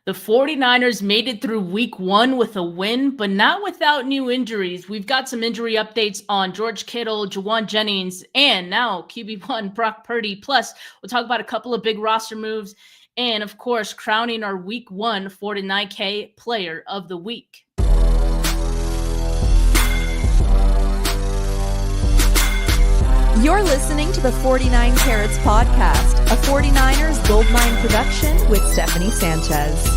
The 49ers made it through week 1 with a win, but not without new injuries. We've got some injury updates on George Kittle, Jauan Jennings, and now QB1 Brock Purdy. Plus, we'll talk about a couple of big roster moves and, of course, crowning our week 1 49K player of the week. You're listening to the 49 Carats podcast, a 49ers Goldmine production with Stephanie Sanchez.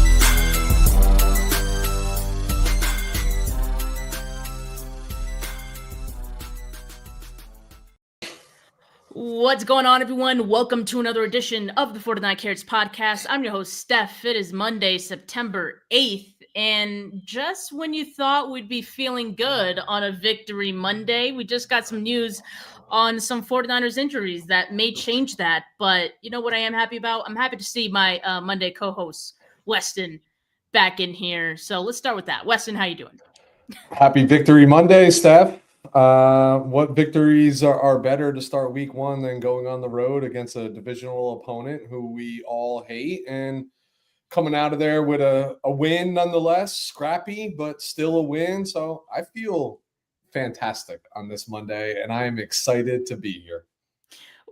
What's going on, everyone? Welcome to another edition of the 49 Carats podcast. I'm your host, Steph. It is Monday, September 8th. And just when you thought we'd be feeling good on a victory Monday, we just got some news on some 49ers injuries that may change that. But you know what I am happy about? I'm happy to see my Monday co-host, Weston, back in here. So let's start with that. Weston, how you doing? Happy Victory Monday, Steph. What victories are better to start week 1 than going on the road against a divisional opponent who we all hate and coming out of there with a win nonetheless, scrappy, but still a win. So I feel fantastic on this Monday, and I am excited to be here.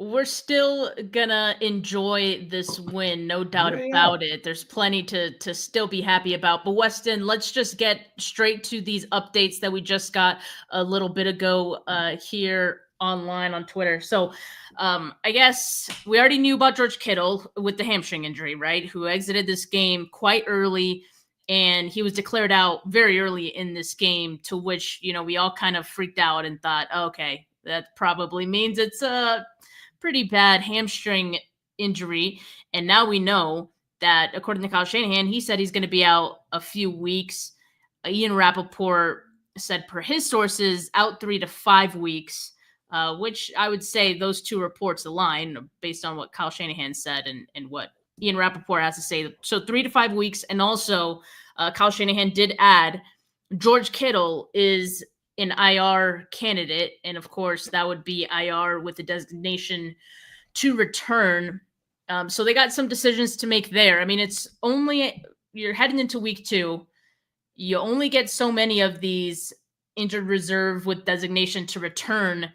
We're still gonna enjoy this win, no doubt about it. There's plenty to still be happy about. But Weston, let's just get straight to these updates that we just got a little bit ago here online on Twitter. So I guess we already knew about George Kittle with the hamstring injury, right? Who exited this game quite early. And he was declared out very early in this game, to which, you know, we all kind of freaked out and thought, okay, that probably means it's a pretty bad hamstring injury. And now we know that, according to Kyle Shanahan, he said he's going to be out a few weeks. Ian Rappaport said, per his sources, out 3 to 5 weeks, which I would say those two reports align based on what Kyle Shanahan said and what Ian Rappaport has to say. So 3 to 5 weeks. And also Kyle Shanahan did add George Kittle is an IR candidate. And of course that would be IR with the designation to return. So they got some decisions to make there. I mean, it's only, you're heading into week 2. You only get so many of these injured reserve with designation to return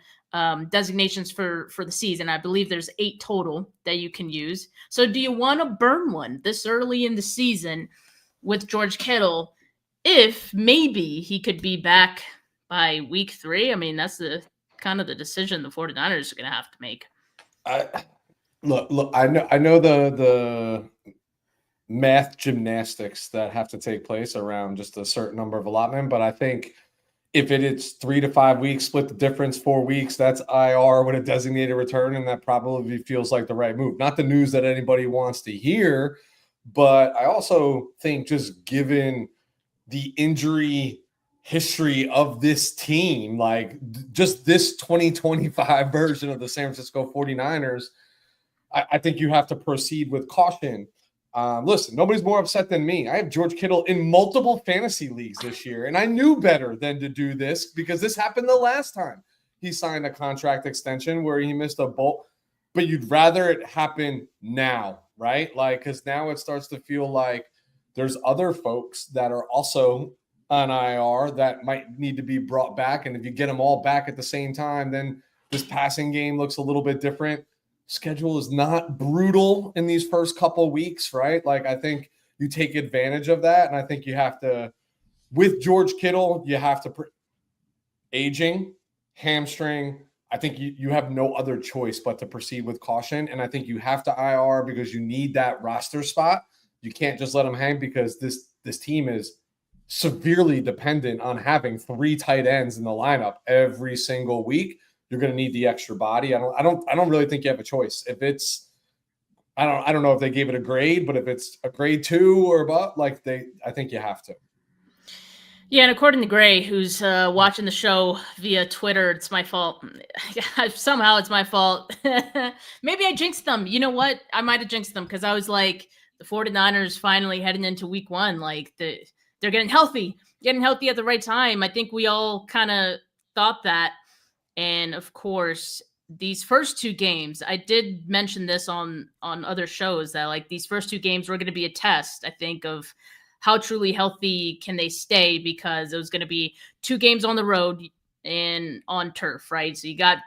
designations for the season. I believe there's 8 total that you can use. So do you want to burn one this early in the season with George Kittle if maybe he could be back by week 3? I mean, that's the kind of the decision the 49ers are going to have to make. Look, I know the math gymnastics that have to take place around just a certain number of allotment, but I think if it's 3 to 5 weeks, split the difference, 4 weeks, that's IR with a designated return, and that probably feels like the right move. Not the news that anybody wants to hear, but I also think just given the injury history of this team, like just this 2025 version of the San Francisco 49ers, I think you have to proceed with caution. Listen, nobody's more upset than me. I have George Kittle in multiple fantasy leagues this year, and I knew better than to do this because this happened the last time he signed a contract extension where he missed a bowl. But you'd rather it happen now, right? Like, because now it starts to feel like there's other folks that are also on IR that might need to be brought back. And if you get them all back at the same time, then this passing game looks a little bit different. Schedule is not brutal in these first couple weeks, right? Like, I think you take advantage of that. And I think you have to, with George Kittle, you have to aging, hamstring. I think you have no other choice but to proceed with caution. And I think you have to IR because you need that roster spot. You can't just let them hang because this team is severely dependent on having 3 tight ends in the lineup every single week. You're going to need the extra body. I don't really think you have a choice. If it's, I don't know if they gave it a grade, but if it's a grade 2 or above, I think you have to. Yeah, and according to Gray, who's watching the show via Twitter, it's my fault. Somehow it's my fault. Maybe I jinxed them. You know what? I might have jinxed them because I was like, the 49ers finally heading into week 1, like they're getting healthy at the right time. I think we all kind of thought that. And of course, these first two games, I did mention this on other shows that like these first two games were going to be a test, I think, of how truly healthy can they stay, because it was going to be 2 games on the road and on turf, right? So you got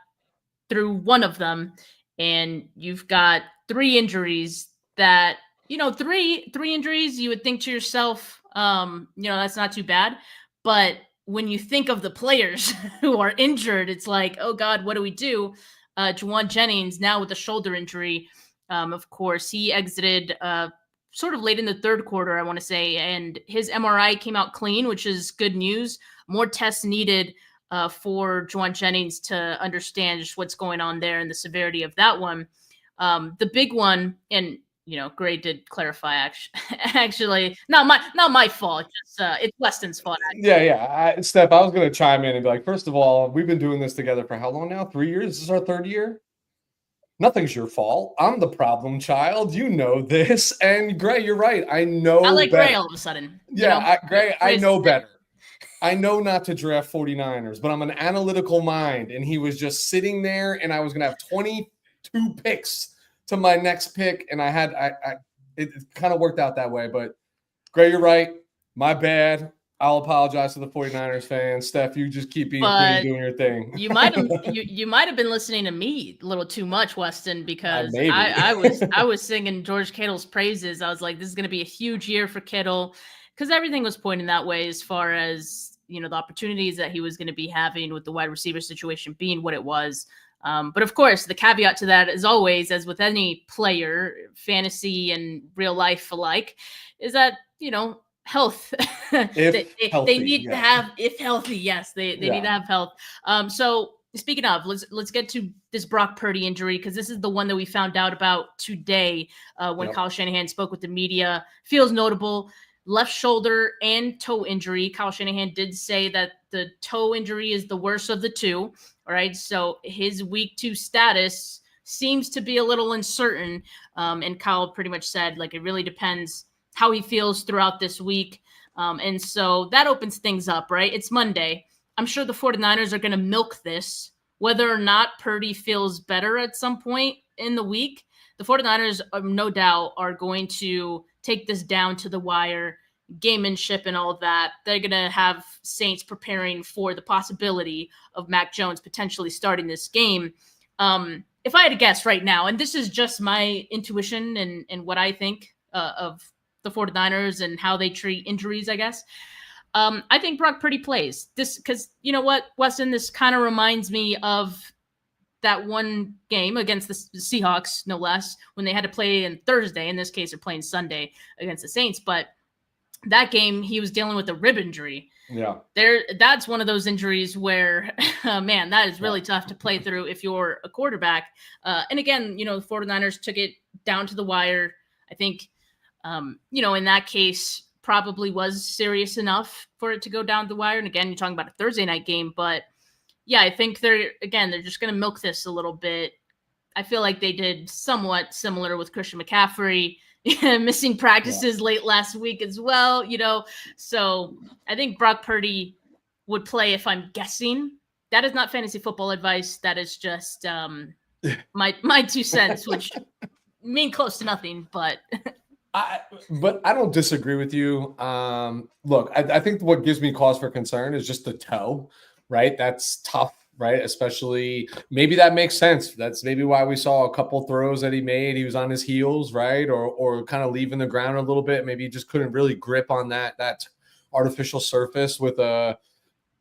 through one of them and you've got 3 injuries that, three injuries, you would think to yourself, that's not too bad. But when you think of the players who are injured, it's like, oh God, what do we do? Jauan Jennings now with a shoulder injury. Of course, he exited sort of late in the third quarter, I want to say, and his MRI came out clean, which is good news. More tests needed for Jauan Jennings to understand just what's going on there and the severity of that one. The big one, and Gray did clarify. Actually, not my fault. It's Weston's fault. Actually. Yeah. Steph, I was going to chime in and be like, first of all, we've been doing this together for how long now? 3 years? This is our 3rd year. Nothing's your fault. I'm the problem child. You know this. And Gray, you're right. I know. I like better. Gray all of a sudden. Yeah, Gray, I know better. I know not to draft 49ers, but I'm an analytical mind. And he was just sitting there, and I was going to have 22 picks to my next pick. And it kind of worked out that way. But Gray, you're right. My bad. I'll apologize to the 49ers fans. Steph, you just keep doing your thing. You might have been listening to me a little too much, Weston, because I was singing George Kittle's praises. I was like, this is going to be a huge year for Kittle, because everything was pointing that way as far as the opportunities that he was going to be having with the wide receiver situation being what it was. But of course, the caveat to that, as always, as with any player, fantasy and real life alike, is that health. They need to have, if healthy, yes, they need to have health. So speaking of, let's get to this Brock Purdy injury, because this is the one that we found out about today when Kyle Shanahan spoke with the media. Feels notable. Left shoulder and toe injury. Kyle Shanahan did say that the toe injury is the worst of the two. All right, so his week 2 status seems to be a little uncertain. And Kyle pretty much said, like, it really depends how he feels throughout this week. And so that opens things up, right? It's Monday. I'm sure the 49ers are going to milk this. Whether or not Purdy feels better at some point in the week, the 49ers, no doubt, are going to take this down to the wire, gamemanship and all of that. They're going to have Saints preparing for the possibility of Mac Jones potentially starting this game. If I had to guess right now, and this is just my intuition and what I think of the 49ers and how they treat injuries, I guess. I think Brock Purdy plays this because, you know what, Weston, this kind of reminds me of that one game against the Seahawks, no less, when they had to play on Thursday. In this case, they're playing Sunday against the Saints. But that game, he was dealing with a rib injury. Yeah. That's one of those injuries where, man, that is really tough to play through if you're a quarterback. And again, the 49ers took it down to the wire. I think, in that case, probably was serious enough for it to go down the wire. And again, you're talking about a Thursday night game, but yeah, I think they're just going to milk this a little bit. I feel like they did somewhat similar with Christian McCaffrey, missing practices late last week as well, So I think Brock Purdy would play if I'm guessing. That is not fantasy football advice. That is just my 2 cents, which mean close to nothing, but But I don't disagree with you. Look, I think what gives me cause for concern is just the toe, right? That's tough, right? Especially maybe that makes sense. That's maybe why we saw a couple throws that he made. He was on his heels, right? Or kind of leaving the ground a little bit. Maybe he just couldn't really grip on that artificial surface with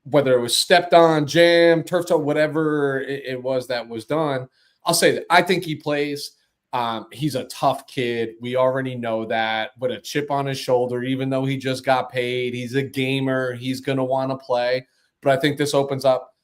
whether it was stepped on, jammed, turf toe, whatever it was that was done. I'll say that I think he plays. He's a tough kid. We already know that, with a chip on his shoulder, even though he just got paid, he's a gamer. He's going to want to play. But I think this opens up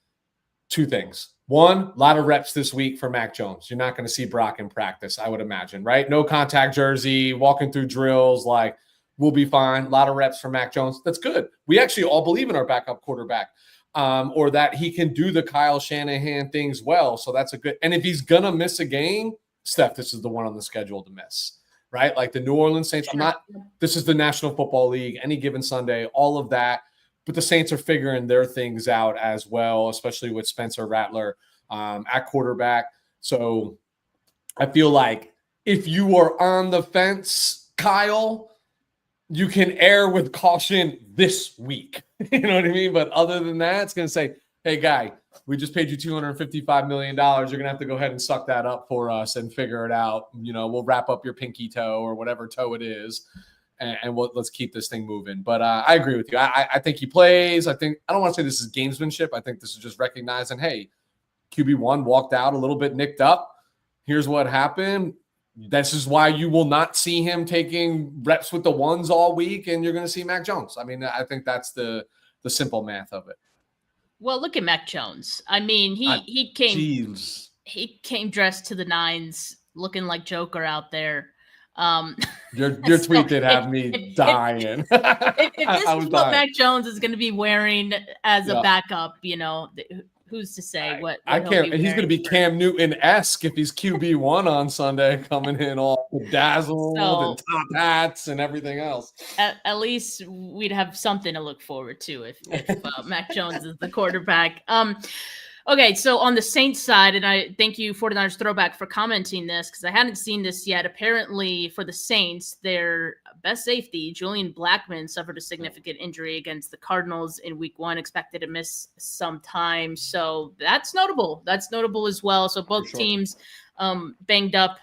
2 things. One, a lot of reps this week for Mac Jones. You're not going to see Brock in practice, I would imagine, right? No contact jersey, walking through drills, like we'll be fine. A lot of reps for Mac Jones. That's good. We actually all believe in our backup quarterback, or that he can do the Kyle Shanahan things well. So that's a good. And if he's going to miss a game, Steph, this is the one on the schedule to miss, right? Like the New Orleans Saints. This is the National Football League, any given Sunday, all of that. But the Saints are figuring their things out as well, especially with Spencer Rattler at quarterback. So I feel like if you are on the fence, Kyle, you can err with caution this week. You know what I mean? But other than that, it's going to say, hey, guy, we just paid you $255 million. You're going to have to go ahead and suck that up for us and figure it out. You know, we'll wrap up your pinky toe or whatever toe it is, and let's keep this thing moving. But I agree with you. I think he plays. I don't want to say this is gamesmanship. I think this is just recognizing, hey, QB1 walked out a little bit nicked up. Here's what happened. This is why you will not see him taking reps with the ones all week, and you're going to see Mac Jones. I mean, I think that's the simple math of it. Well, look at Mac Jones. I mean, he came dressed to the nines, looking like Joker out there. Your tweet did have me dying. If this is what Mac Jones is going to be wearing as a backup, you know, who's to say what I can't. He's going to be Cam Newton-esque if he's QB1 on Sunday, coming in all dazzled and top hats and everything else. At least we'd have something to look forward to if Mac Jones is the quarterback. Okay, so on the Saints side, and I thank you, 49ers Throwback, for commenting this because I hadn't seen this yet. Apparently, for the Saints, their best safety, Julian Blackmon, suffered a significant injury against the Cardinals in Week 1, expected to miss some time. So that's notable. That's notable as well. So both teams banged up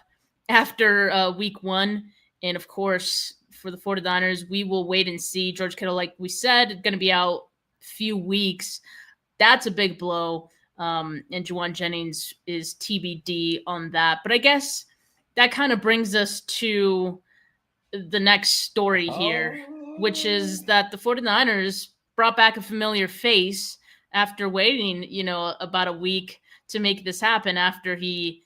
after Week 1. And, of course, for the 49ers, we will wait and see. George Kittle, like we said, going to be out a few weeks. That's a big blow. And Jauan Jennings is TBD on that. But I guess that kind of brings us to the next story here, which is that the 49ers brought back a familiar face after waiting, you know, about a week to make this happen after he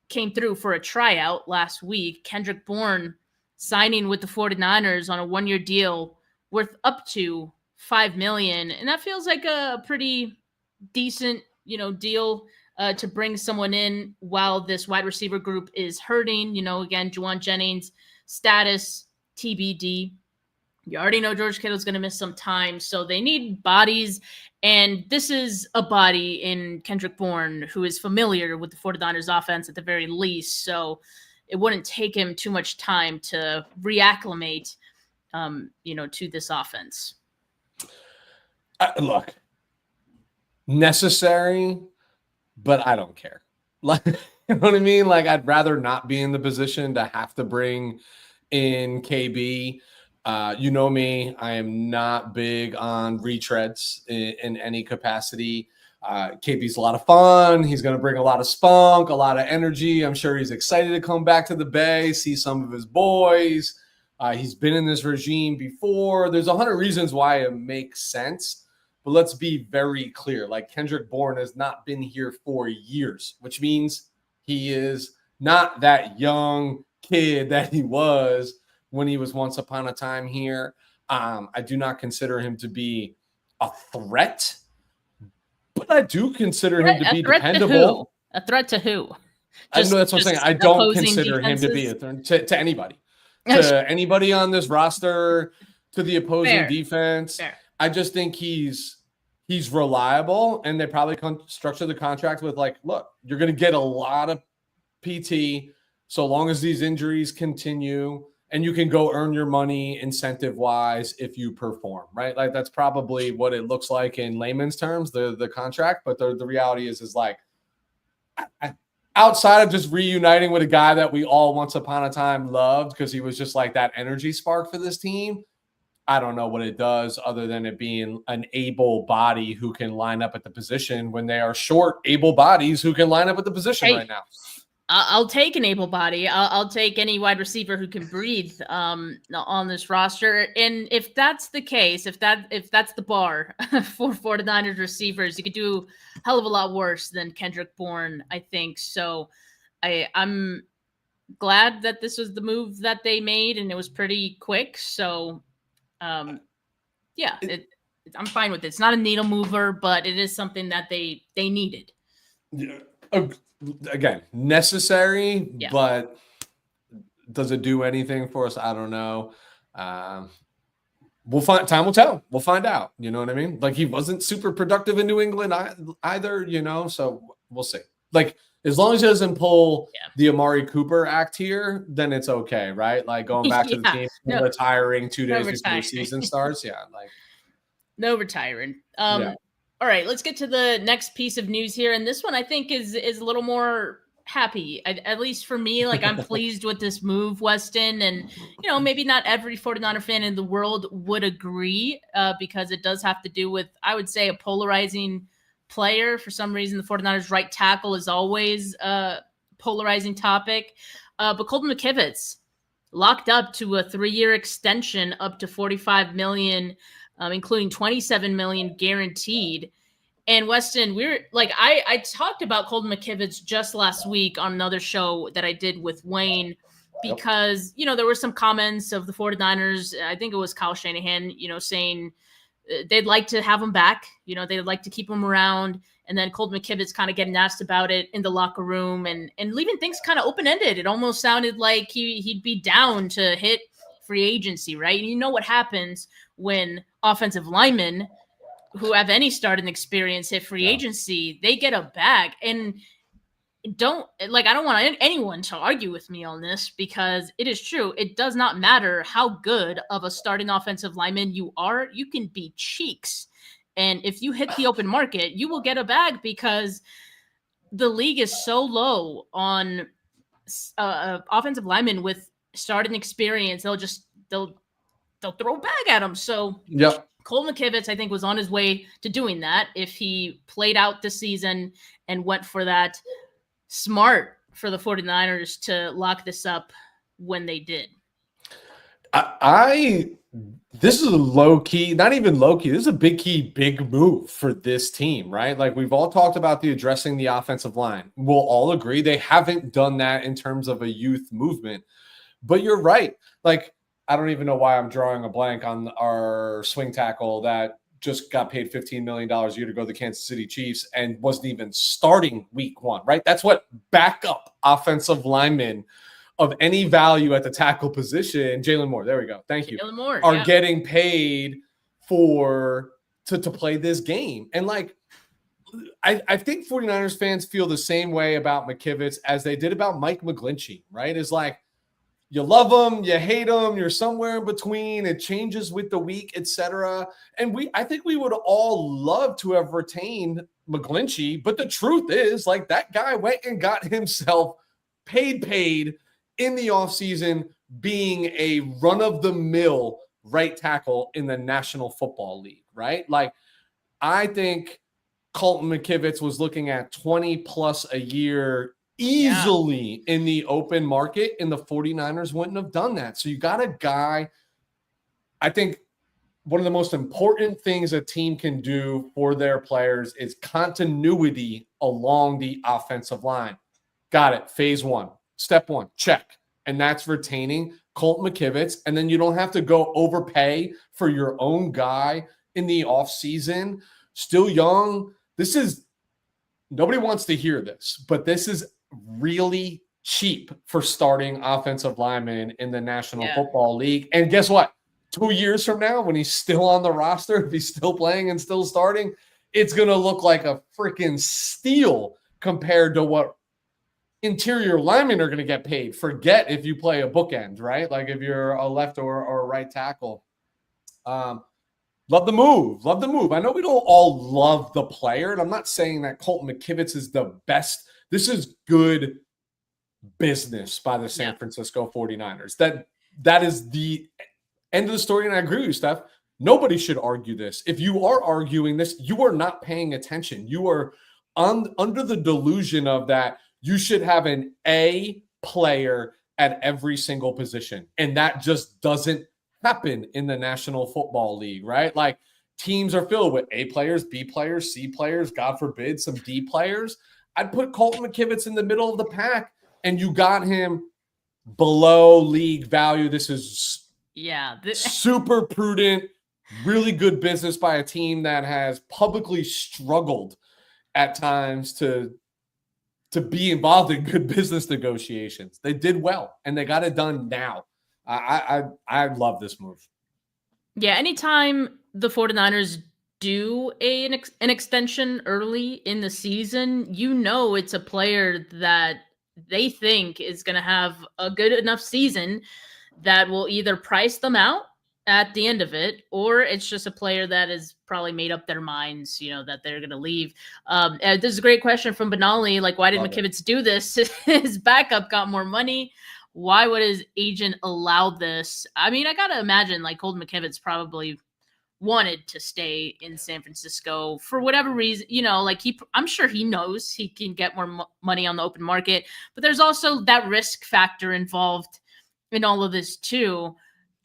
came through for a tryout last week. Kendrick Bourne signing with the 49ers on a one-year deal worth up to $5 million. And that feels like a pretty decent, you know, deal to bring someone in while this wide receiver group is hurting. You know, again, Jauan Jennings status TBD. You already know George Kittle's going to miss some time, so they need bodies. And this is a body in Kendrick Bourne who is familiar with the 49ers offense at the very least. So it wouldn't take him too much time to reacclimate, you know, to this offense. Look, necessary, but I don't care. Like, you know what I mean? Like, I'd rather not be in the position to have to bring in KB. You know me, I am not big on retreads in any capacity. KB's a lot of fun. He's going to bring a lot of spunk, a lot of energy. I'm sure he's excited to come back to the Bay, see some of his boys. He's been in this regime before. There's 100 reasons why it makes sense. But let's be very clear. Like, Kendrick Bourne has not been here for years, which means he is not that young kid that he was when he was once upon a time here. I do not consider him to be a threat, but I do consider him to be dependable. A threat to who? I know that's what I'm saying. I don't consider him to be a threat to anybody. To anybody on this roster, to the opposing defense. Fair. I just think he's reliable, and they probably structure the contract with, like, look, you're going to get a lot of PT so long as these injuries continue, and you can go earn your money incentive-wise if you perform, right? Like, that's probably what it looks like in layman's terms, the contract. But the reality is like, outside of just reuniting with a guy that we all once upon a time loved because he was just like that energy spark for this team, I don't know what it does other than it being an able body who can line up at the position when they are short able bodies who can line up at the position right now. I'll take an able body. I'll take any wide receiver who can breathe on this roster. And if that's the case, if that's the bar for 49ers receivers, you could do a hell of a lot worse than Kendrick Bourne, I think. So I'm glad that this was the move that they made, and it was pretty quick. So yeah, I'm fine with it. It's not a needle mover, but it is something that they needed. Yeah. Again, necessary, but does it do anything for us? I don't know. We'll find. Time will tell. We'll find out. You know what I mean? Like, he wasn't super productive in New England either. You know, so We'll see. Like, as long as he doesn't pull the Amari Cooper act here, then it's okay, right? Like going back to the team, retiring 2 days before the season starts. Yeah, like no retiring. All right, let's get to the next piece of news here, and this one I think is a little more happy, at least for me. Like, I'm pleased with this move, Weston, and maybe not every 49er fan in the world would agree, because it does have to do with, I would say, a polarizing player. For some reason, the 49ers right tackle is always a polarizing topic. But Colton McKivitz locked up to a 3-year extension up to $45 million, including $27 million guaranteed. And Weston, I talked about Colton McKivitz just last week on another show that I did with Wayne, because, there were some comments of the 49ers. I think it was Kyle Shanahan, saying they'd like to have him back. They'd like to keep him around. And then Colton McKivitz kind of getting asked about it in the locker room and leaving things kind of open-ended. It almost sounded like he'd be down to hit free agency, right? And you know what happens when offensive linemen who have any starting experience hit free agency, they get a bag. And I don't want anyone to argue with me on this, because it is true. It does not matter how good of a starting offensive lineman you are. You can be cheeks. And if you hit the open market, you will get a bag, because the league is so low on offensive linemen with starting experience. They'll throw a bag at them. So Cole McKivitz, I think, was on his way to doing that if he played out the season and went for that. Smart for the 49ers to lock this up when they did. This is a low key, not even low key. This is a big move for this team, right? Like, we've all talked about addressing the offensive line. We'll all agree they haven't done that in terms of a youth movement. But you're right. Like, I don't even know why I'm drawing a blank on our swing tackle that just got paid $15 million a year to go to the Kansas City Chiefs and wasn't even starting week 1, right? That's what backup offensive linemen of any value at the tackle position, Jalen Moore, there we go, thank you, are getting paid to play this game. And like, I think 49ers fans feel the same way about McKivitz as they did about Mike McGlinchey, right? It's like, you love them, you hate them, you're somewhere in between. It changes with the week, etc. And I think we would all love to have retained McGlinchey, but the truth is, like, that guy went and got himself paid in the offseason, being a run-of-the-mill right tackle in the National Football League, right? Like, I think Colton McKivitz was looking at 20+ a year easily in the open market, and the 49ers wouldn't have done that. So you got a guy. I think one of the most important things a team can do for their players is continuity along the offensive line. Got it. Phase 1, step 1, check. And that's retaining Colton McKivitz. And then you don't have to go overpay for your own guy in the offseason. Still young. Nobody wants to hear this, but this is really cheap for starting offensive linemen in the National Football League. And guess what? 2 years from now, when he's still on the roster, if he's still playing and still starting, it's going to look like a freaking steal compared to what interior linemen are going to get paid. Forget if you play a bookend, right? Like if you're a left or a right tackle. Love the move. I know we don't all love the player, and I'm not saying that Colton McKivitz is the best. This is good business by the San Francisco 49ers. That is the end of the story, and I agree with you, Steph. Nobody should argue this. If you are arguing this, you are not paying attention. You are under the delusion of that you should have an A player at every single position, and that just doesn't happen in the National Football League, right? Like, teams are filled with A players, B players, C players, God forbid, some D players. I'd put Colton McKivitz in the middle of the pack, and you got him below league value. This is super prudent, really good business by a team that has publicly struggled at times to be involved in good business negotiations. They did well, and they got it done now. I love this move. Yeah, anytime the 49ers do an extension early in the season, it's a player that they think is going to have a good enough season that will either price them out at the end of it, or it's just a player that has probably made up their minds, that they're going to leave. This is a great question from Benali. Like, why did McKivitz do this? His backup got more money. Why would his agent allow this? I mean, I got to imagine like Colton McKivitz probably wanted to stay in San Francisco for whatever reason, I'm sure he knows he can get more money on the open market, but there's also that risk factor involved in all of this too.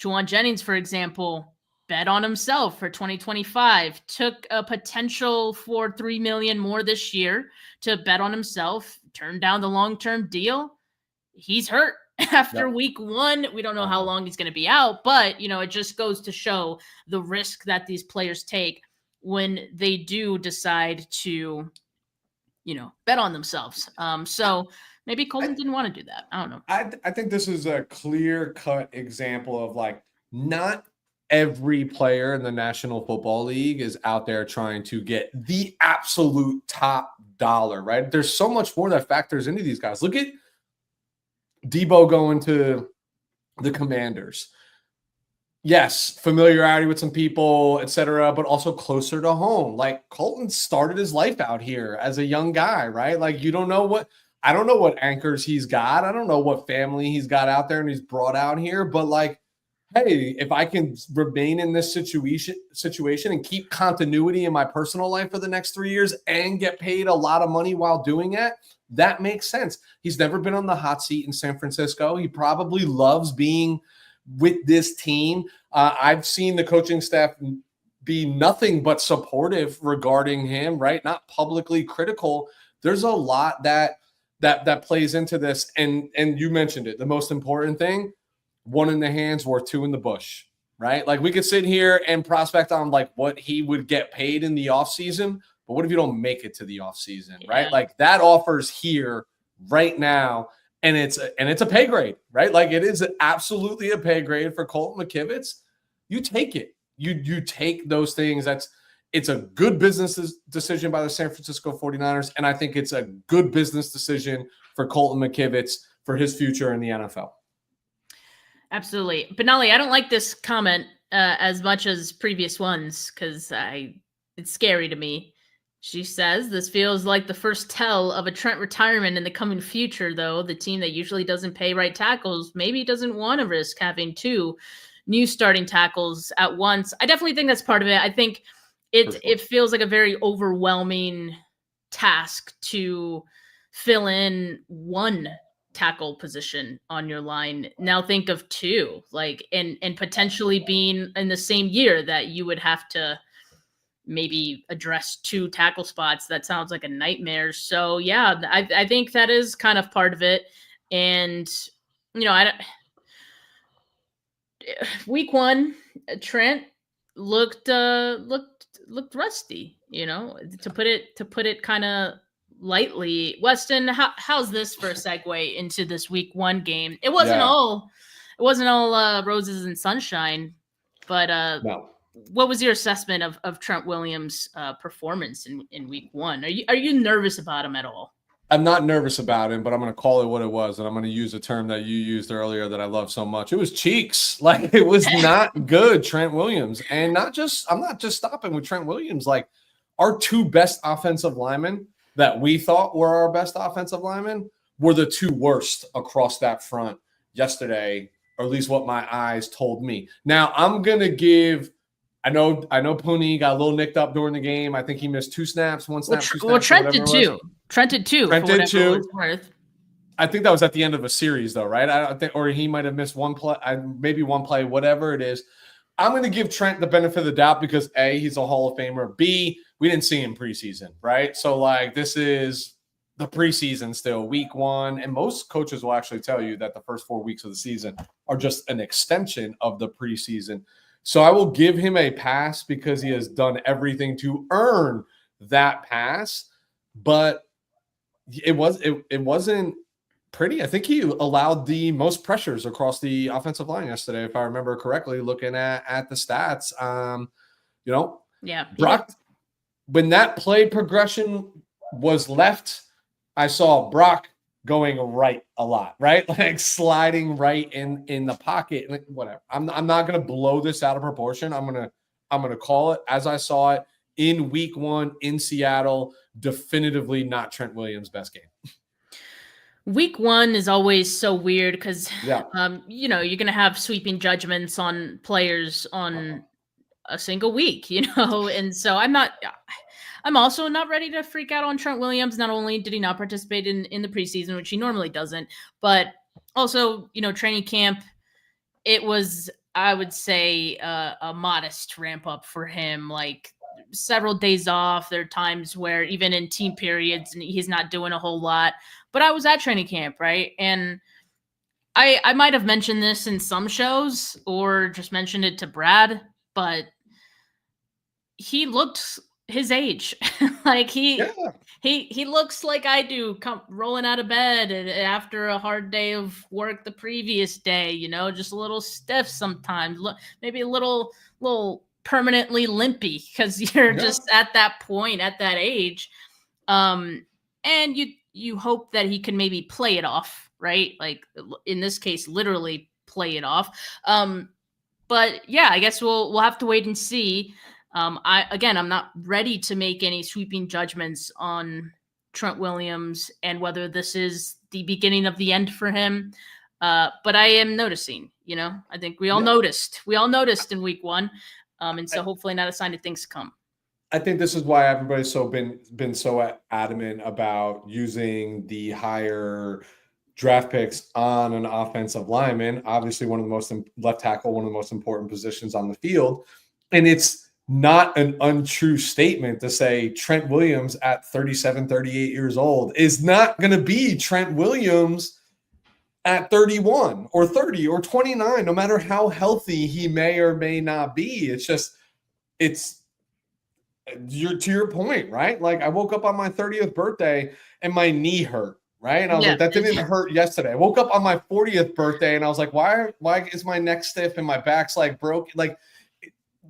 Jauan Jennings, for example, bet on himself for 2025, took a potential for $3 million more this year to bet on himself, turned down the long-term deal. He's hurt. After week one, we don't know how long he's going to be out, but, it just goes to show the risk that these players take when they do decide to, bet on themselves. So maybe Colton didn't want to do that. I don't know. I think this is a clear-cut example of like not every player in the National Football League is out there trying to get the absolute top dollar, right? There's so much more that factors into these guys. Look at Debo going to the Commanders. Yes, familiarity with some people, etc., but also closer to home. Like Colton started his life out here as a young guy, right? Like I don't know what anchors he's got. I don't know what family he's got out there and he's brought out here, but like, hey, if I can remain in this situation and keep continuity in my personal life for the next 3 years and get paid a lot of money while doing it, that makes sense. He's never been on the hot seat in San Francisco. He probably loves being with this team. I've seen the coaching staff be nothing but supportive regarding him, right? Not publicly critical. There's a lot that plays into this. And you mentioned it. The most important thing, one in the hand's worth two in the bush, right? Like we could sit here and prospect on like what he would get paid in the offseason, but what if you don't make it to the offseason, right? Like that offer's here right now, and it's a pay grade, right? Like it is absolutely a pay grade for Colton McKivitz. You take it. You take those things. It's a good business decision by the San Francisco 49ers, and I think it's a good business decision for Colton McKivitz for his future in the NFL. Absolutely. Benali, I don't like this comment as much as previous ones because it's scary to me. She says, this feels like the first tell of a Trent retirement in the coming future, though. The team that usually doesn't pay right tackles maybe doesn't want to risk having two new starting tackles at once. I definitely think that's part of it. I think it feels like a very overwhelming task to fill in one tackle position on your line. Now think of two, like, and potentially being in the same year that you would have to maybe address two tackle spots. That sounds like a nightmare. So yeah, I think that is kind of part of it. And, week one, Trent looked rusty, to put it kind of lightly. Weston, how's this for a segue into this week one game? It wasn't all roses and sunshine, but no. What was your assessment of Trent Williams' performance in week one? Are you nervous about him at all? I'm not nervous about him, but I'm going to call it what it was, and I'm going to use a term that you used earlier that I love so much. It was cheeks. Like it was not good, Trent Williams, and I'm not just stopping with Trent Williams. Like our two best offensive linemen that we thought were our best offensive linemen were the two worst across that front yesterday, or at least what my eyes told me. Now I'm going to give. I know Purdy got a little nicked up during the game. I think he missed one snap, 2 snaps. Well, Trent did too. Trent did too. I think that was at the end of a series, though, right? I think, or he might have missed one play, maybe one play, whatever it is. I'm going to give Trent the benefit of the doubt because A, he's a Hall of Famer. B, we didn't see him preseason, right? So like this is the preseason still, week one, and most coaches will actually tell you that the first 4 weeks of the season are just an extension of the preseason. So I will give him a pass because he has done everything to earn that pass, but it wasn't pretty. I think he allowed the most pressures across the offensive line yesterday, if I remember correctly, looking at the stats. Yeah. Brock, when that play progression was left, I saw Brock going right a lot, right? Like sliding right in the pocket, like whatever. I'm not gonna blow this out of proportion. I'm gonna call it as I saw it in week 1 in Seattle. Definitively not Trent Williams' best game. Week 1 is always so weird because, Yeah. you know, you're going to have sweeping judgments on players on a single week, you know? And so I'm also not ready to freak out on Trent Williams. Not only did he not participate in the preseason, which he normally doesn't, but also, you know, training camp, it was, I would say, a modest ramp up for him. Like several days off. There are times where even in team periods, he's not doing a whole lot. But I was at training camp, right? And I might have mentioned this in some shows or just mentioned it to Brad, but he looked his age. Like he looks like I do, rolling out of bed after a hard day of work the previous day, you know, just a little stiff sometimes, maybe a little permanently limpy because you're just at that point, at that age. And you hope that he can maybe play it off, right? Like in this case, literally play it off. But yeah, I guess we'll have to wait and see. I'm not ready to make any sweeping judgments on Trent Williams and whether this is the beginning of the end for him. But I am noticing, you know, I think we all noticed. We all noticed in week 1. And so hopefully not a sign of things to come. I think this is why everybody's been so adamant about using the higher draft picks on an offensive lineman. Obviously, left tackle, one of the most important positions on the field. And it's not an untrue statement to say Trent Williams at 37, 38 years old is not going to be Trent Williams at 31 or 30 or 29, no matter how healthy he may or may not be. To your point, right? Like I woke up on my 30th birthday and my knee hurt, right? And I was like, that didn't hurt yesterday. I woke up on my 40th birthday and I was like, why is my neck stiff and my back's like broke? Like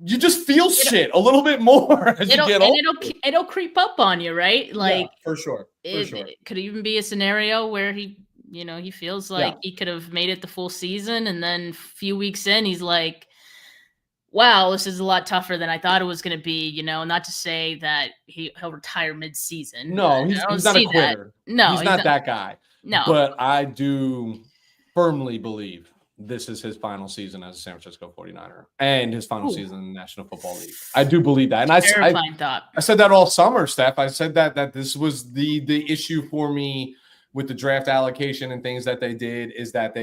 you just feel shit a little bit more as you get older. It'll creep up on you, right? Like for sure. It could even be a scenario where he feels like he could have made it the full season, and then a few weeks in, he's like, wow, this is a lot tougher than I thought it was going to be, you know, not to say that he'll retire mid-season. No, he's not a quitter. That. No, he's not that guy. No. But I do firmly believe this is his final season as a San Francisco 49er and his final season in the National Football League. I do believe that. And I said that all summer, Steph. I said that this was the issue for me with the draft allocation and things that they did is that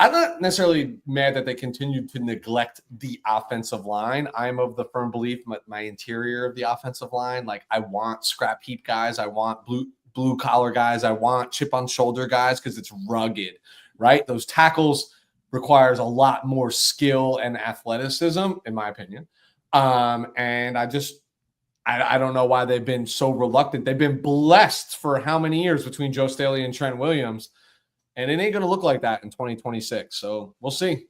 I'm not necessarily mad that they continued to neglect the offensive line. I'm of the firm belief my interior of the offensive line, like I want scrap heap guys. I want blue collar guys. I want chip on shoulder guys because it's rugged, right? Those tackles requires a lot more skill and athleticism, in my opinion. And I don't know why they've been so reluctant. They've been blessed for how many years between Joe Staley and Trent Williams. And it ain't going to look like that in 2026. So we'll see.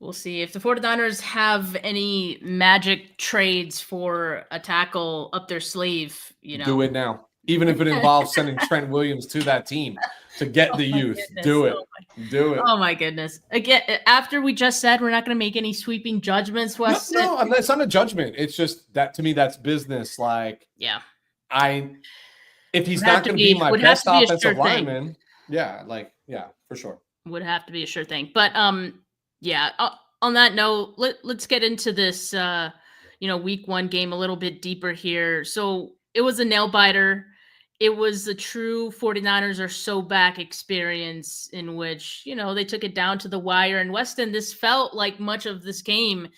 We'll see. If the 49ers have any magic trades for a tackle up their sleeve, you know. Do it now. Even if it involves sending Trent Williams to that team to get the youth. Goodness. Do it. Do it. Oh, my goodness. Again, after we just said we're not going to make any sweeping judgments, Wes. No, it's not a judgment. It's just that to me, that's business. Like, if he's not going to be my best offensive lineman. Yeah, for sure. Would have to be a sure thing. But on that note, let's get into this week 1 game a little bit deeper here. So it was a nail biter. It was a true 49ers are so back experience in which, you know, they took it down to the wire. And Weston, this felt like much of this game.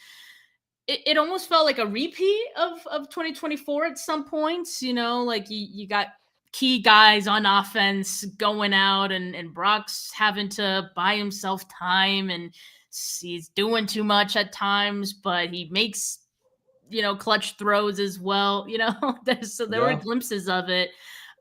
It almost felt like a repeat of 2024 at some points, you know, like you got key guys on offense going out and Brock's having to buy himself time and he's doing too much at times, but he makes, you know, clutch throws as well. You know, there were glimpses of it.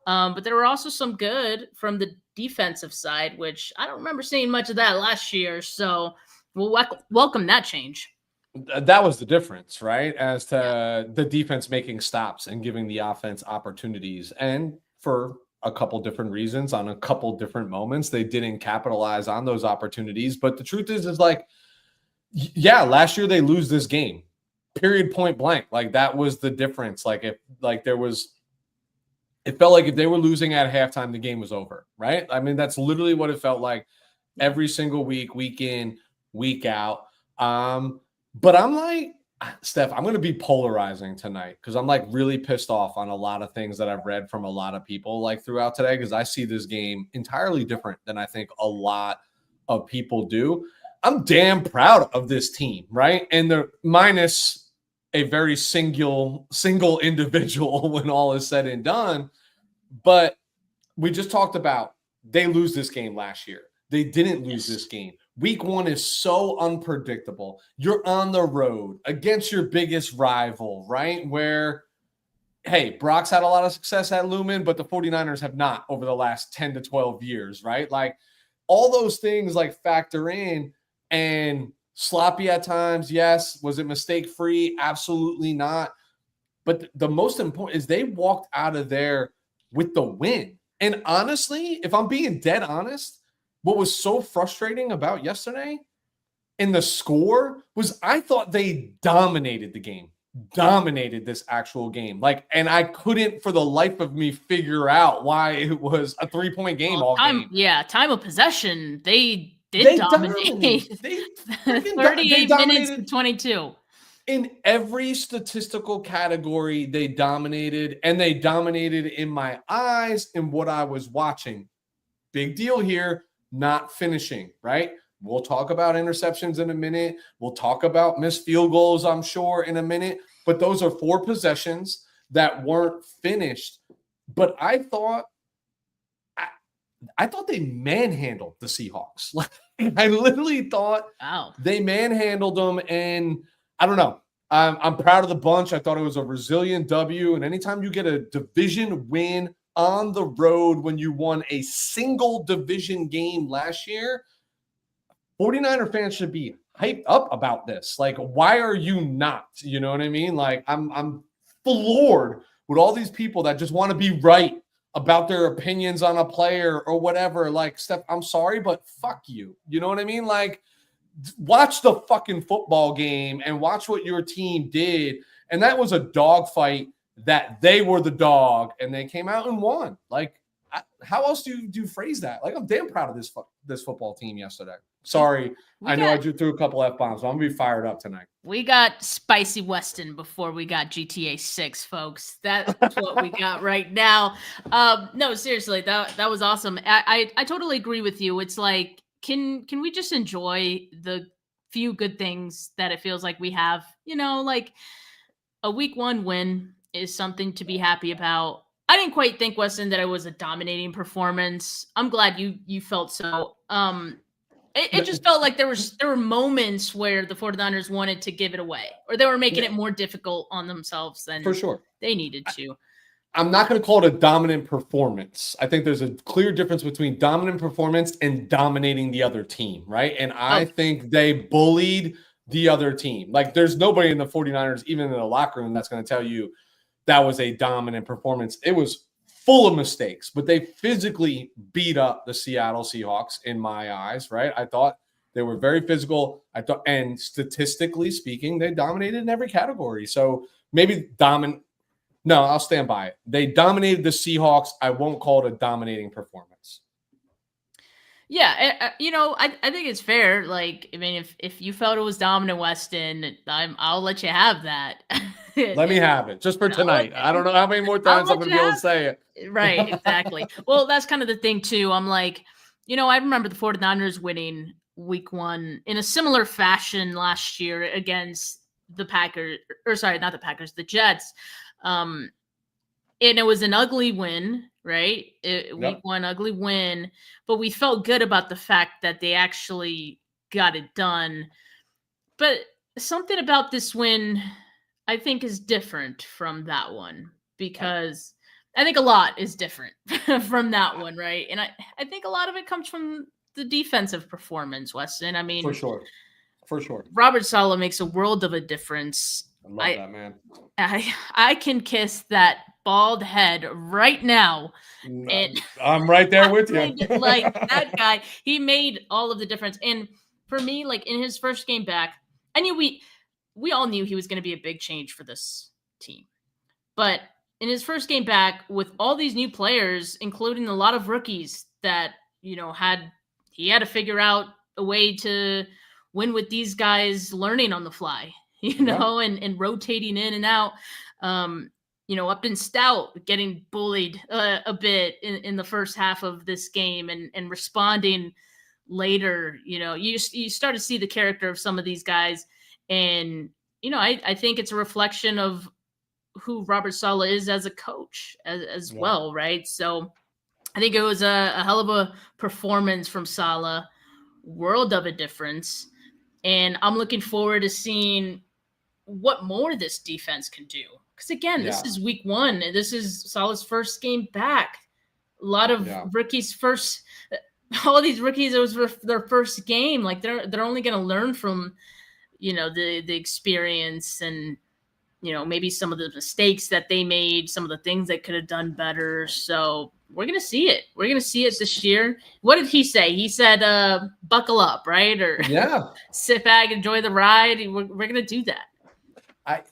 But there were also some good from the defensive side, which I don't remember seeing much of that last year. So we'll welcome that change. that was the difference, right? As to the defense making stops and giving the offense opportunities. And for a couple different reasons on a couple different moments, they didn't capitalize on those opportunities. But the truth is like, yeah, last year they lose this game, period, point blank. Like that was the difference. Like if like there was, it felt like if they were losing at halftime, the game was over, right? I mean, that's literally what it felt like every single week, week in, week out. But I'm like, Steph, I'm going to be polarizing tonight because I'm like really pissed off on a lot of things that I've read from a lot of people like throughout today, because I see this game entirely different than I think a lot of people do. I'm damn proud of this team, right? And they're minus a very single individual when all is said and done. But we just talked about they lose this game last year. They didn't lose this game. Week 1 is so unpredictable. You're on the road against your biggest rival, right? Where, hey, Brock's had a lot of success at Lumen, but the 49ers have not over the last 10 to 12 years, right? Like all those things like factor in, and sloppy at times. Yes. Was it mistake-free? Absolutely not. But the most important is they walked out of there with the win. And honestly, if I'm being dead honest, what was so frustrating about yesterday in the score was I thought they dominated the game, dominated this actual game. Like, and I couldn't for the life of me figure out why it was a 3-point game all game. Yeah, time of possession, they dominate. They 38 minutes to 22. In every statistical category, they dominated, and they dominated in my eyes and what I was watching. Big deal here. Not finishing, right? We'll talk about interceptions in a minute. We'll talk about missed field goals, I'm sure, in a minute. But those are 4 possessions that weren't finished. But I thought they manhandled the Seahawks. Like, I literally thought they manhandled them. And I don't know. I'm proud of the bunch. I thought it was a resilient W. And anytime you get a division win on the road when you won a single division game last year, 49er fans should be hyped up about this. Like, why are you not? You know what I mean? Like, I'm floored with all these people that just want to be right about their opinions on a player or whatever. Like, Steph, I'm sorry, but fuck you. You know what I mean? Like, watch the fucking football game and watch what your team did. And that was a dogfight that they were the dog and they came out and won. Like, how else do you phrase that? Like, I'm damn proud of this football team yesterday. Sorry. I know I threw a couple F-bombs, but I'm going to be fired up tonight. We got spicy Weston before we got GTA 6, folks. That's what we got right now. No, seriously, that was awesome. I totally agree with you. It's like, can we just enjoy the few good things that it feels like we have? You know, like a week 1 win is something to be happy about. I didn't quite think, Weston, that it was a dominating performance. I'm glad you felt so. It just felt like there were moments where the 49ers wanted to give it away, or they were making it more difficult on themselves than for sure they needed to. I'm not going to call it a dominant performance. I think there's a clear difference between dominant performance and dominating the other team, right? And I think they bullied the other team. Like, there's nobody in the 49ers, even in the locker room, that's going to tell you that was a dominant performance. It was full of mistakes, but they physically beat up the Seattle Seahawks in my eyes, right? I thought they were very physical. And statistically speaking, they dominated in every category. So maybe no, I'll stand by it. They dominated the Seahawks. I won't call it a dominating performance. Yeah, I think it's fair. Like, I mean, if you felt it was dominant, Weston, I'll let you have that. Let me have it just for tonight. I don't know how many more times I'm going to be able to say it. Right, exactly. Well, that's kind of the thing too. I'm like, I remember the 49ers winning week 1 in a similar fashion last year against the Packers, or sorry, not the Packers, the Jets. And it was an ugly win, right? Week 1, ugly win, but we felt good about the fact that they actually got it done. But something about this win, I think, is different from that one, because I think a lot is different from that one, right? And I think a lot of it comes from the defensive performance, Weston. I mean, for sure. For sure. Robert Saleh makes a world of a difference. I love that, man. I can kiss that bald head right now. I'm right there with you. Like that guy, he made all of the difference. And for me, like in his first game back, I knew we all knew he was going to be a big change for this team. But in his first game back, with all these new players, including a lot of rookies that, he had to figure out a way to win with these guys learning on the fly, and rotating in and out. Upton Stout getting bullied a bit in the first half of this game and responding later. You start to see the character of some of these guys. And, I think it's a reflection of who Robert Saleh is as a coach as well, right? So I think it was a hell of a performance from Saleh, world of a difference. And I'm looking forward to seeing what more this defense can do. Because again, this is week 1. This is Saleh's first game back. A lot of rookies all these rookies, it was their first game. Like they're only going to learn from, the experience and, maybe some of the mistakes that they made, some of the things they could have done better. So we're going to see it. We're going to see it this year. What did he say? He said, buckle up, right? Or sit back, enjoy the ride. We're going to do that.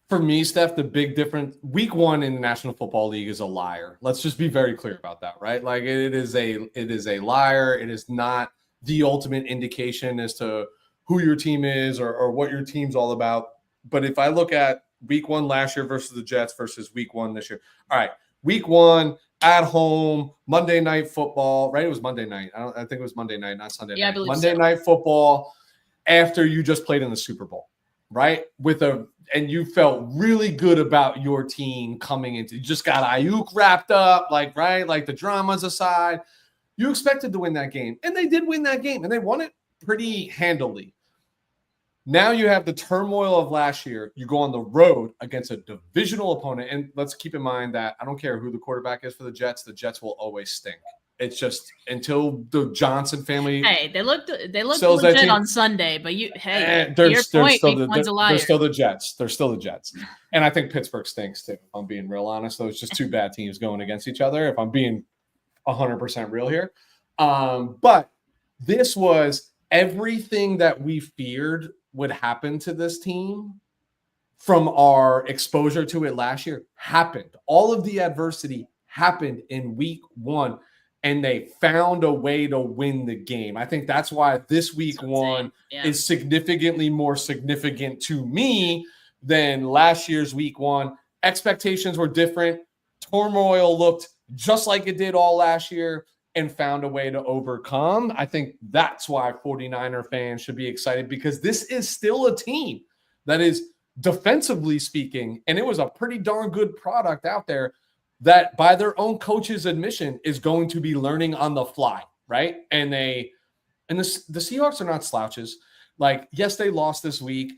For me, Steph, the big difference, week 1 in the National Football League is a liar. Let's just be very clear about that, right? Like it is a liar. It is not the ultimate indication as to who your team is or what your team's all about. But if I look at week 1 last year versus the Jets versus week 1 this year, all right, week 1 at home, Monday Night Football, right? It was Monday night. I think it was Monday night, not Sunday night. I believe Monday Night Football after you just played in the Super Bowl, right? And you felt really good about your team coming into. You just got Ayuk wrapped up, like the dramas aside. You expected to win that game, and they did win that game, and they won it pretty handily. Now you have the turmoil of last year. You go on the road against a divisional opponent, and let's keep in mind that I don't care who the quarterback is for the Jets will always stink. It's just until the Johnson family. Hey, they looked legit on Sunday, but they're still the Jets. They're still the Jets. And I think Pittsburgh stinks too, if I'm being real honest. So it's just two bad teams going against each other, if I'm being 100% real here. But this was everything that we feared would happen to this team from our exposure to it last year happened. All of the adversity happened in week 1. And they found a way to win the game. I think that's why this week 1 is significantly more significant to me than last year's week 1. Expectations were different. Turmoil looked just like it did all last year and found a way to overcome. I think that's why 49er fans should be excited, because this is still a team that is, defensively speaking, and it was a pretty darn good product out there, that by their own coach's admission is going to be learning on the fly, right? And the Seahawks are not slouches. Like, yes, they lost this week,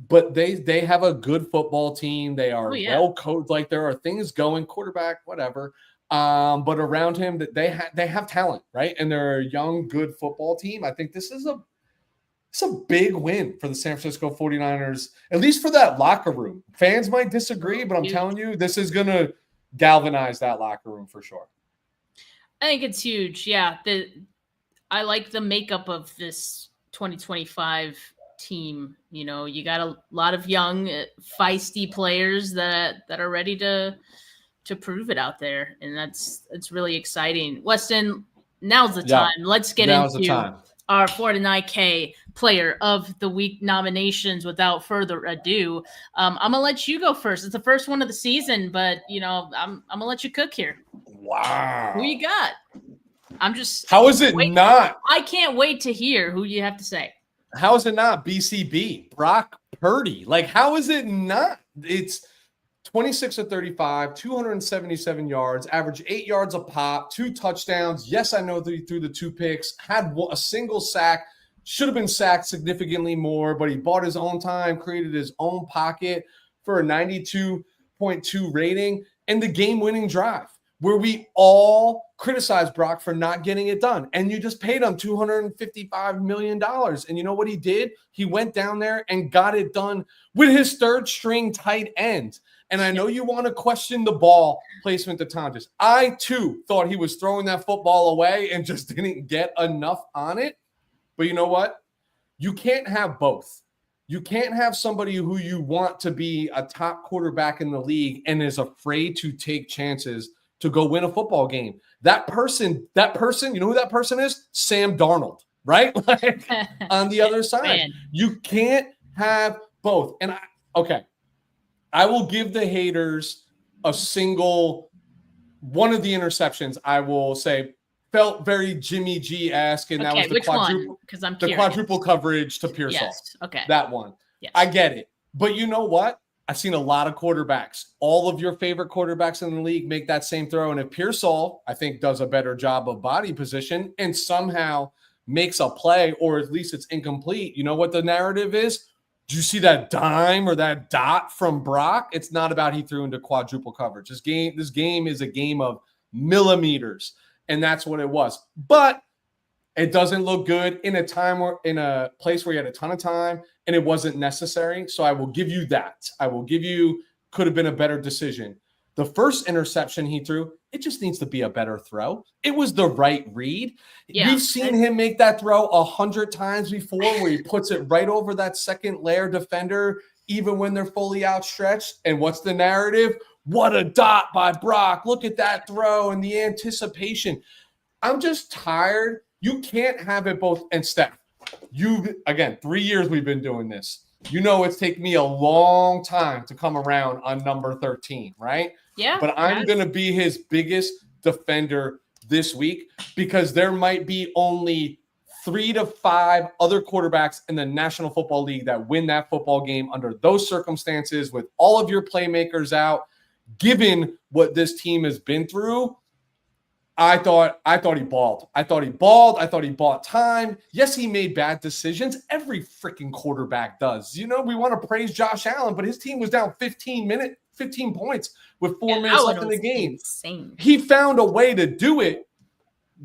but they have a good football team. They are well coached. Like, there are things going, quarterback, whatever. But around him, that they have talent, right? And they're a young, good football team. I think this is it's a big win for the San Francisco 49ers, at least for that locker room. Fans might disagree, but I'm telling you, this is going to galvanize that locker room for sure. I think it's huge. Yeah. I like the makeup of this 2025 team. You got a lot of young, feisty players that are ready to prove it out there. And it's really exciting. Weston, now's the time. Let's get into our 49K player of the week nominations without further ado. I'm going to let you go first. It's the first one of the season, but I'm going to let you cook here. Wow. Who you got? How is it not? I can't wait to hear who you have to say. How is it not BCB? Brock Purdy. Like, how is it not? It's 26 of 35, 277 yards, average 8 yards a pop, 2 touchdowns. Yes, I know that he threw the 2 picks, had a single sack, should have been sacked significantly more, but he bought his own time, created his own pocket for a 92.2 rating and the game-winning drive. where we all criticized Brock for not getting it done. And you just paid him $255 million. And you know what he did? He went down there and got it done with his third string tight end. And I know you want to question the ball placement to Tonjes. I, too, thought he was throwing that football away and just didn't get enough on it. But you know what? You can't have both. You can't have somebody who you want to be a top quarterback in the league and is afraid to take chances to go win a football game. That person, you know who that person is? Sam Darnold, right? Like, on the other side. Man. You can't have both. And I will give the haters a single one of the interceptions. I will say felt very Jimmy G-esque, and that was the quadruple, because I'm the quadruple coverage to Pearsall. Yes. Okay. That one. Yes. I get it. But you know what? I've seen a lot of quarterbacks. All of your favorite quarterbacks in the league make that same throw. And if Pearsall, I think, does a better job of body position and somehow makes a play, or at least it's incomplete, you know what the narrative is? Do you see that dime or that dot from Brock? It's not about he threw into quadruple coverage. This game is a game of millimeters, and that's what it was. But it doesn't look good in a place where you had a ton of time and it wasn't necessary. So I will give you that. I will give you could have been a better decision. The first interception he threw, it just needs to be a better throw. It was the right read. Yeah. We've seen him make that throw 100 times before where he puts it right over that second layer defender, even when they're fully outstretched. And what's the narrative? What a dot by Brock. Look at that throw and the anticipation. I'm just tired. You can't have it both. And Steph, again, 3 years we've been doing this. You know it's taken me a long time to come around on number 13, right? Yeah. But I'm going to be his biggest defender this week because there might be only 3 to 5 other quarterbacks in the National Football League that win that football game under those circumstances with all of your playmakers out. Given what this team has been through, I thought he balled. I thought he bought time. Yes, he made bad decisions. Every freaking quarterback does. You know, we want to praise Josh Allen, but his team was down 15 points with 4 minutes left in the game. Insane. He found a way to do it,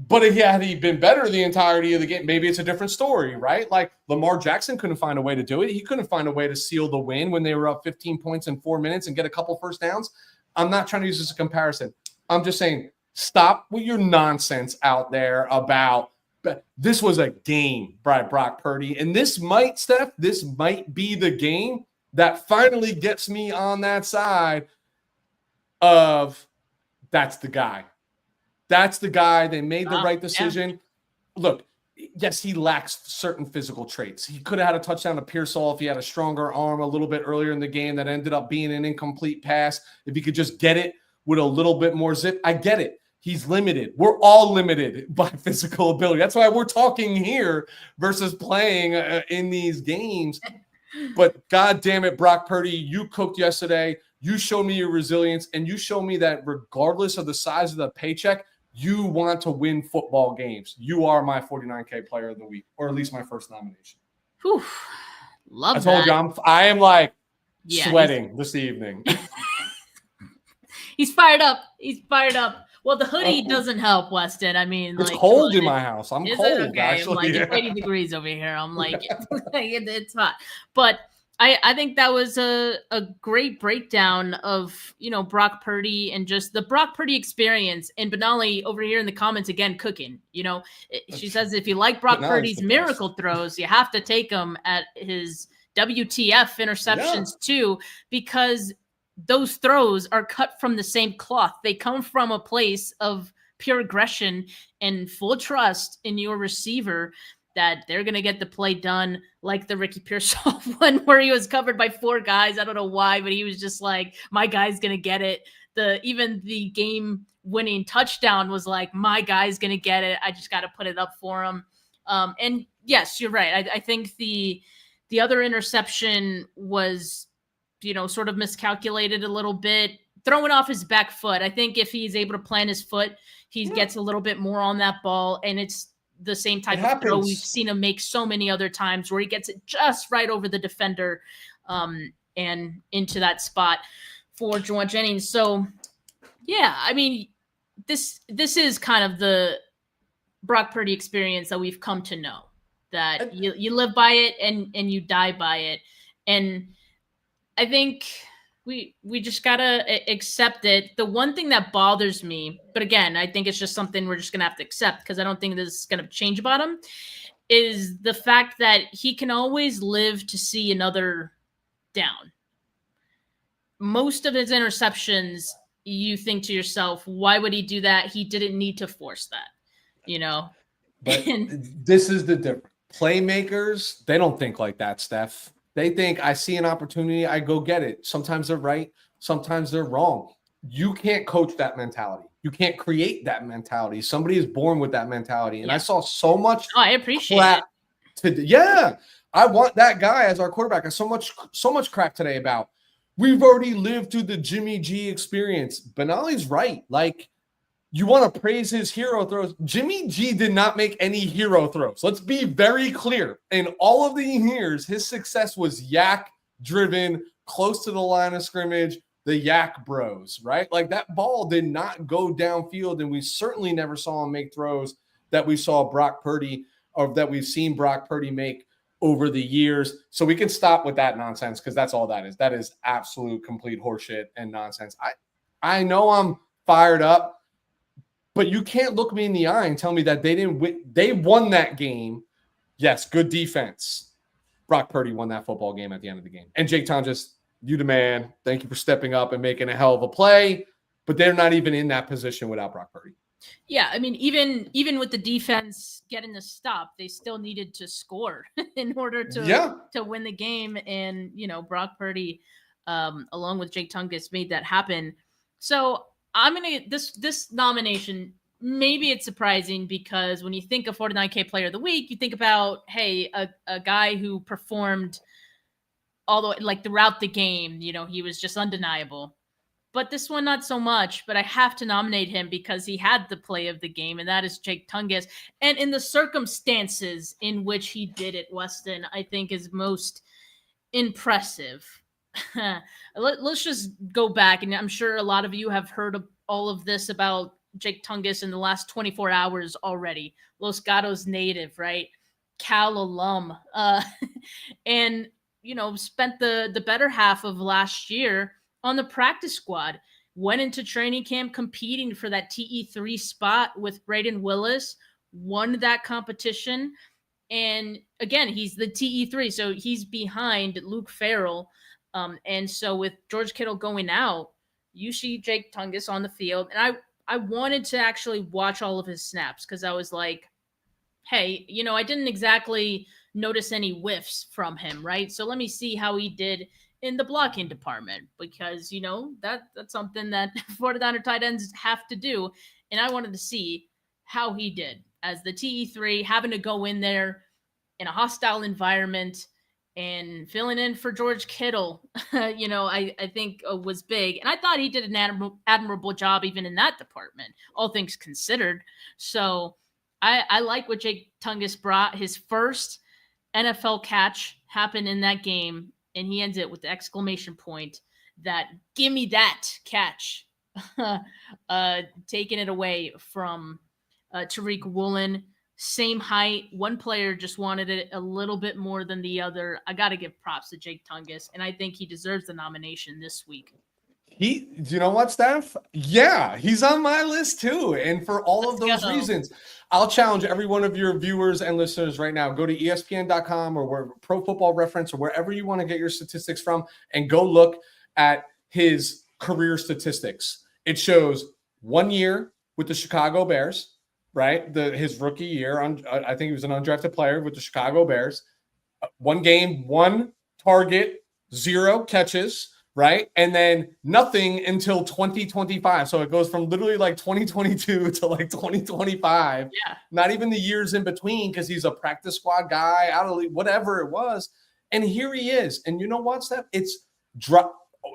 but had he been better the entirety of the game, maybe it's a different story, right? Like Lamar Jackson couldn't find a way to do it. He couldn't find a way to seal the win when they were up 15 points in 4 minutes and get a couple first downs. I'm not trying to use this as a comparison. I'm just saying, stop with your nonsense out there about this was a game by Brock Purdy. And this might be the game that finally gets me on that side of that's the guy. That's the guy. They made the right decision. Yeah. Look, yes, he lacks certain physical traits. He could have had a touchdown to Pearsall if he had a stronger arm a little bit earlier in the game that ended up being an incomplete pass. If he could just get it with a little bit more zip, I get it. He's limited. We're all limited by physical ability. That's why we're talking here versus playing in these games. But God damn it, Brock Purdy, you cooked yesterday. You showed me your resilience, and you showed me that regardless of the size of the paycheck, you want to win football games. You are my 49K player of the week, or at least my first nomination. Whew. Love that. I told you, I am like sweating this evening. He's fired up. Well, the hoodie doesn't help, Weston. I mean, it's cold in my house. I'm cold, okay? actually. I'm like, it's 80 degrees over here. I'm like, it's hot. But I think that was a great breakdown of, Brock Purdy and just the Brock Purdy experience. And Benali over here in the comments, again, cooking. She says, if you like Brock Purdy's miracle throws, you have to take him at his WTF interceptions too, because those throws are cut from the same cloth. They come from a place of pure aggression and full trust in your receiver that they're going to get the play done, like the Ricky Pearsall one where he was covered by 4 guys. I don't know why, but he was just like, my guy's going to get it. Even the game-winning touchdown was like, my guy's going to get it. I just got to put it up for him. And yes, you're right. I think the other interception was sort of miscalculated a little bit, throwing off his back foot. I think if he's able to plant his foot, he gets a little bit more on that ball, and it's the same type of throw we've seen him make so many other times where he gets it just right over the defender and into that spot for Jauan Jennings. So, yeah, I mean, this is kind of the Brock Purdy experience that we've come to know, that you live by it and you die by it. And I think we just gotta accept it. The one thing that bothers me, but again, I think it's just something we're just gonna have to accept because I don't think this is gonna change about him, is the fact that he can always live to see another down. Most of his interceptions, you think to yourself, why would he do that? He didn't need to force that, you know? But this is the difference. Playmakers, they don't think like that, Steph. They think, I see an opportunity, I go get it. Sometimes they're right, sometimes they're wrong. You can't coach that mentality. You can't create that mentality. Somebody is born with that mentality. And I saw so much I appreciate it. Yeah, I want that guy as our quarterback. I so much crap today about, we've already lived through the Jimmy G experience. Benali's right. Like, you want to praise his hero throws. Jimmy G did not make any hero throws. Let's be very clear. In all of the years, his success was yak-driven, close to the line of scrimmage, the yak bros, right? Like, that ball did not go downfield, and we certainly never saw him make throws that we saw Brock Purdy, or that we've seen Brock Purdy make over the years. So we can stop with that nonsense, because that's all that is. That is absolute complete horseshit and nonsense. I know I'm fired up, but you can't look me in the eye and tell me that they didn't win. They won that game. Yes, good defense. Brock Purdy won that football game at the end of the game. And Jake Tonjes, you the man. Thank you for stepping up and making a hell of a play. But they're not even in that position without Brock Purdy. Yeah, I mean, even with the defense getting the stop, they still needed to score in order to win the game. And, you know, Brock Purdy, along with Jake Tonjes, made that happen. So I'm going to this nomination, maybe it's surprising because when you think of 49K player of the week, you think about, hey, a guy who performed all the way, like, throughout the game, you know, he was just undeniable. But this one, not so much. But I have to nominate him because he had the play of the game, and that is Jake Tonjes. And in the circumstances in which he did it, Weston, I think is most impressive. Let's just go back, and I'm sure a lot of you have heard of all of this about Jake Tonjes in the last 24 hours already. Los Gatos native, right? Cal alum, and, you know, spent the better half of last year on the practice squad, went into training camp competing for that TE3 spot with Braden Willis, won that competition. And again, he's the TE3, so he's behind Luke Farrell. And so with George Kittle going out, you see Jake Tonjes on the field. And I wanted to actually watch all of his snaps because I was like, hey, you know, I didn't exactly notice any whiffs from him, right? So let me see how he did in the blocking department, because, you know, that's something that 49er tight ends have to do. And I wanted to see how he did as the TE3, having to go in there in a hostile environment and filling in for George Kittle, you know, I think was big. And I thought he did an admirable job even in that department, all things considered. So I like what Jake Tonjes brought. His first NFL catch happened in that game, and he ends it with the exclamation point that, give me that catch, taking it away from Tariq Woolen. Same height. One player just wanted it a little bit more than the other. I got to give props to Jake Tonjes, and I think he deserves the nomination this week. You know what, Steph? Yeah, he's on my list too. And for all of those reasons, I'll challenge every one of your viewers and listeners right now. Go to ESPN.com or where Pro Football Reference or wherever you want to get your statistics from, and go look at his career statistics. It shows 1 year with the Chicago Bears, right? His rookie year. I think he was an undrafted player with the Chicago Bears. 1 game, 1 target, 0 catches. Right. And then nothing until 2025. So it goes from literally like 2022 to like 2025. Yeah. Not even the years in between, because he's a practice squad guy, out of whatever it was. And here he is. And you know what, Steph? It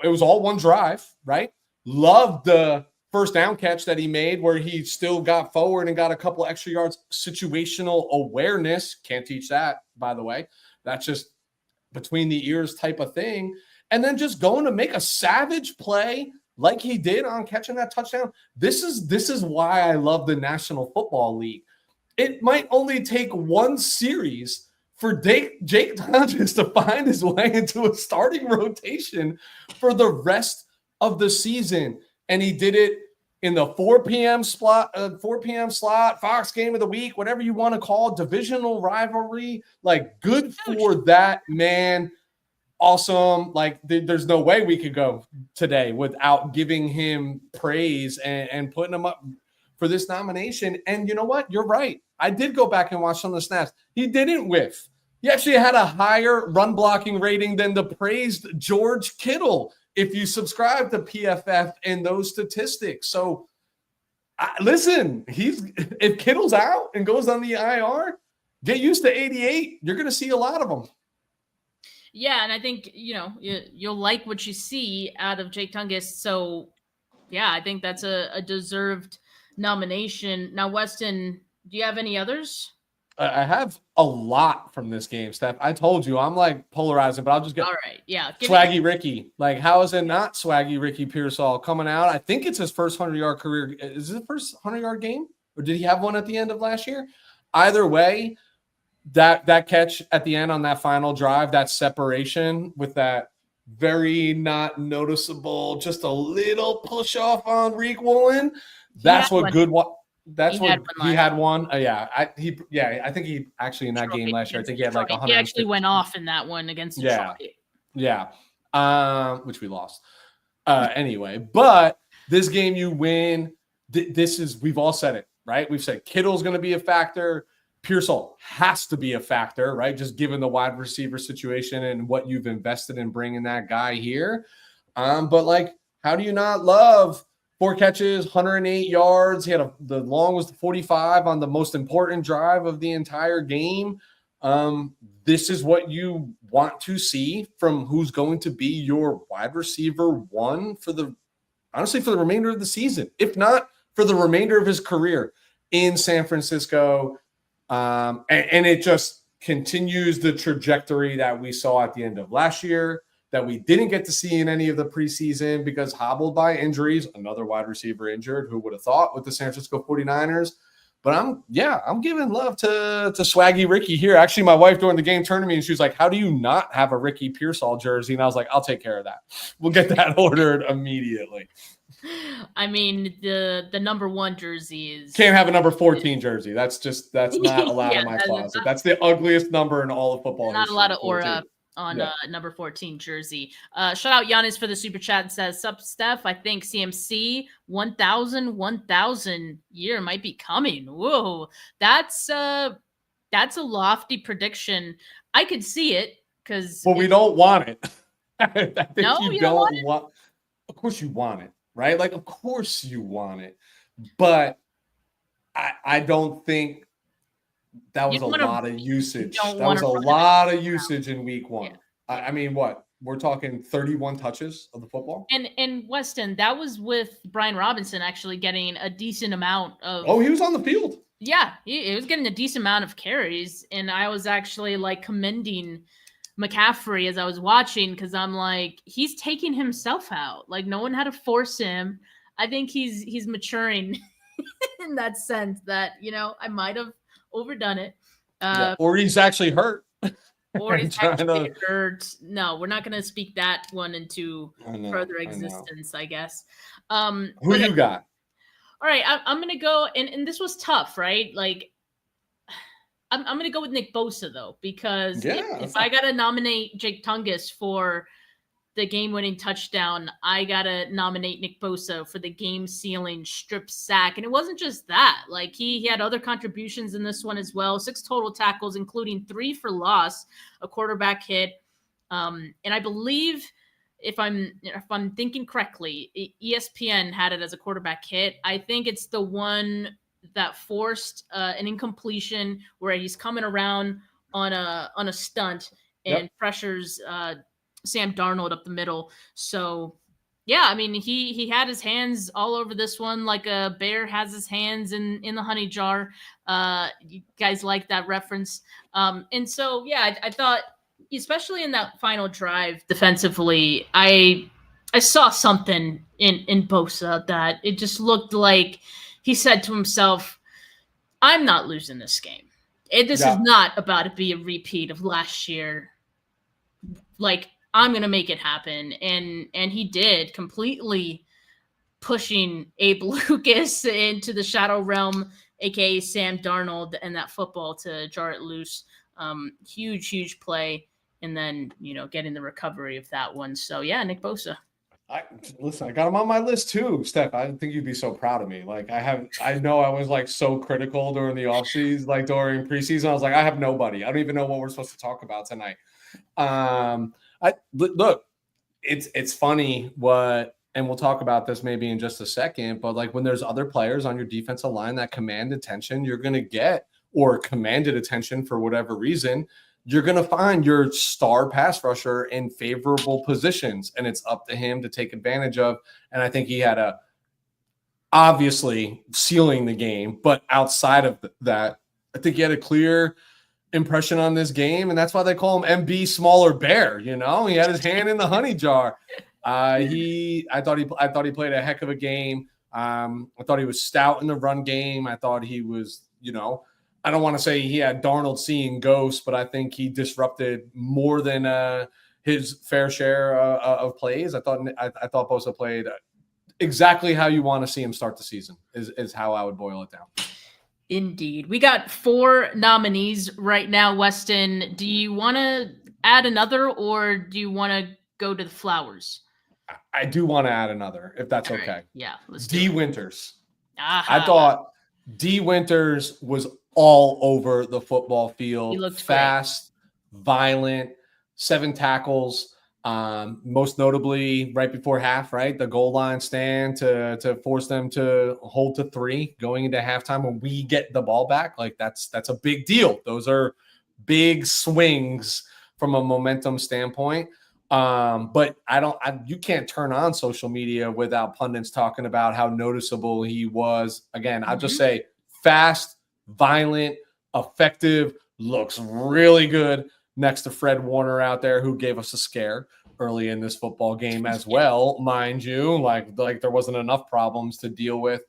was all one drive, right? Loved the first down catch that he made where he still got forward and got a couple extra yards. Situational awareness. Can't teach that, by the way. That's just between the ears type of thing. And then just going to make a savage play like he did on catching that touchdown. This is why I love the National Football League. It might only take one series for Jake Hodges to find his way into a starting rotation for the rest of the season. And he did it in the 4 p.m. slot, Fox game of the week, whatever you want to call it, divisional rivalry. Like, good for that man. Awesome. Like, there's no way we could go today without giving him praise and putting him up for this nomination. And you know what? You're right. I did go back and watch some of the snaps. He didn't whiff. He actually had a higher run blocking rating than the praised George Kittle, if you subscribe to PFF and those statistics. So, listen, if Kittle's out and goes on the IR, get used to 88. You're going to see a lot of them. Yeah, and I think, you'll like what you see out of Jake Tungus. So, yeah, I think that's a deserved nomination. Now, Weston, do you have any others? I have a lot from this game, Steph. I told you I'm like polarizing, but I'll just get all right. Yeah, Swaggy Ricky. Like, how is it not Swaggy Ricky Pearsall coming out? I think it's his first 100-yard career. Is it the first 100-yard game, or did he have one at the end of last year? Either way, that catch at the end on that final drive, that separation with that very not noticeable, just a little push off on Reek Woolen. That's what good. That's what he had one. I think he actually in that game last year, I think he had like 100. He actually went off in that one against Detroit. Which we lost. Anyway, but this game you win. We've all said it, right? We've said Kittle's going to be a factor. Pearsall has to be a factor, right? Just given the wide receiver situation and what you've invested in bringing that guy here. But like, how do you not love 4 catches, 108 yards? He had the long was 45 on the most important drive of the entire game. This is what you want to see from who's going to be your wide receiver one for the remainder of the season, if not for the remainder of his career in San Francisco. And it just continues the trajectory that we saw at the end of last year, that we didn't get to see in any of the preseason because hobbled by injuries. Another wide receiver injured, who would have thought, with the San Francisco 49ers. But I'm giving love to Swaggy Ricky here. Actually, my wife during the game turned to me and she was like, how do you not have a Ricky Pearsall jersey? And I was like, I'll take care of that. We'll get that ordered immediately. I mean, the number 1 jersey is... Can't have a number 14 jersey. That's not allowed in my closet. That's the ugliest number in all of football. Not a lot of aura on number 14 jersey. Shout out Giannis for the super chat and says, sup, Steph, I think CMC 1,000 year might be coming. Whoa, that's a lofty prediction. I could see it because... Well, we don't want it. I think you don't want it? Of course you want it, right? Like, of course you want it. But I don't think that was a lot of usage. That was a lot of usage in week 1. Yeah. I mean, what? We're talking 31 touches of the football. And Weston, that was with Brian Robinson actually getting a decent amount of... Oh, he was on the field. Yeah, he was getting a decent amount of carries. And I was actually like commending McCaffrey as I was watching, because I'm like, he's taking himself out. Like, no one had to force him. I think he's maturing in that sense that, I might have overdone it. Or he's actually hurt. Or he's actually hurt. No, we're not going to speak that one into further existence, I guess. Who you got? All right, I'm going to go, and this was tough, right? Like, I'm going to go with Nick Bosa, though, because if I got to nominate Jake Tungus for the game-winning touchdown, I got to nominate Nick Bosa for the game-sealing strip sack. And it wasn't just that. Like, he had other contributions in this one as well. 6 total tackles, including 3 for loss, a quarterback hit. And I believe, if I'm thinking correctly, ESPN had it as a quarterback hit. I think it's the one that forced an incompletion where he's coming around on a stunt and pressures Sam Darnold up the middle. So, yeah, I mean, he had his hands all over this one like a bear has his hands in the honey jar. You guys like that reference. And so, yeah, I thought, especially in that final drive defensively, I saw something in Bosa that it just looked like he said to himself, I'm not losing this game. This is not about to be a repeat of last year. Like, I'm going to make it happen. And he did, completely pushing Abe Lucas into the shadow realm, aka Sam Darnold, and that football to jar it loose. Huge play. And then, getting the recovery of that one. So, yeah, Nick Bosa. I got him on my list too, Steph. I think you'd be so proud of me. Like I know I was like so critical during the offseason, like during preseason. I was like, I have nobody. I don't even know what we're supposed to talk about tonight. Look, it's funny and we'll talk about this maybe in just a second, but like when there's other players on your defensive line that command attention, you're going to get, or commanded attention for whatever reason, you're going to find your star pass rusher in favorable positions, and it's up to him to take advantage of. And I think he had obviously sealing the game, but outside of that, I think he had a clear impression on this game, and that's why they call him MB Smaller Bear. He had his hand in the honey jar. I thought he played a heck of a game. I thought he was stout in the run game. I thought he was, I don't want to say he had Darnold seeing ghosts, but I think he disrupted more than his fair share of plays. I thought Bosa played exactly how you want to see him start the season is how I would boil it down. Indeed. We got 4 nominees right now, Weston. Do you want to add another, or do you want to go to the flowers? I do want to add another, if that's okay. Right. Yeah. Let's D. Winters. Aha. I thought D. Winters was all over the football field. He looked fast, violent, 7 tackles. Most notably right before half, right? The goal line stand to force them to hold to 3 going into halftime when we get the ball back. Like that's a big deal. Those are big swings from a momentum standpoint. But you can't turn on social media without pundits talking about how noticeable he was. Again, I'll just say fast, violent, effective, looks really good next to Fred Warner out there, who gave us a scare early in this football game as well, mind you. Like there wasn't enough problems to deal with.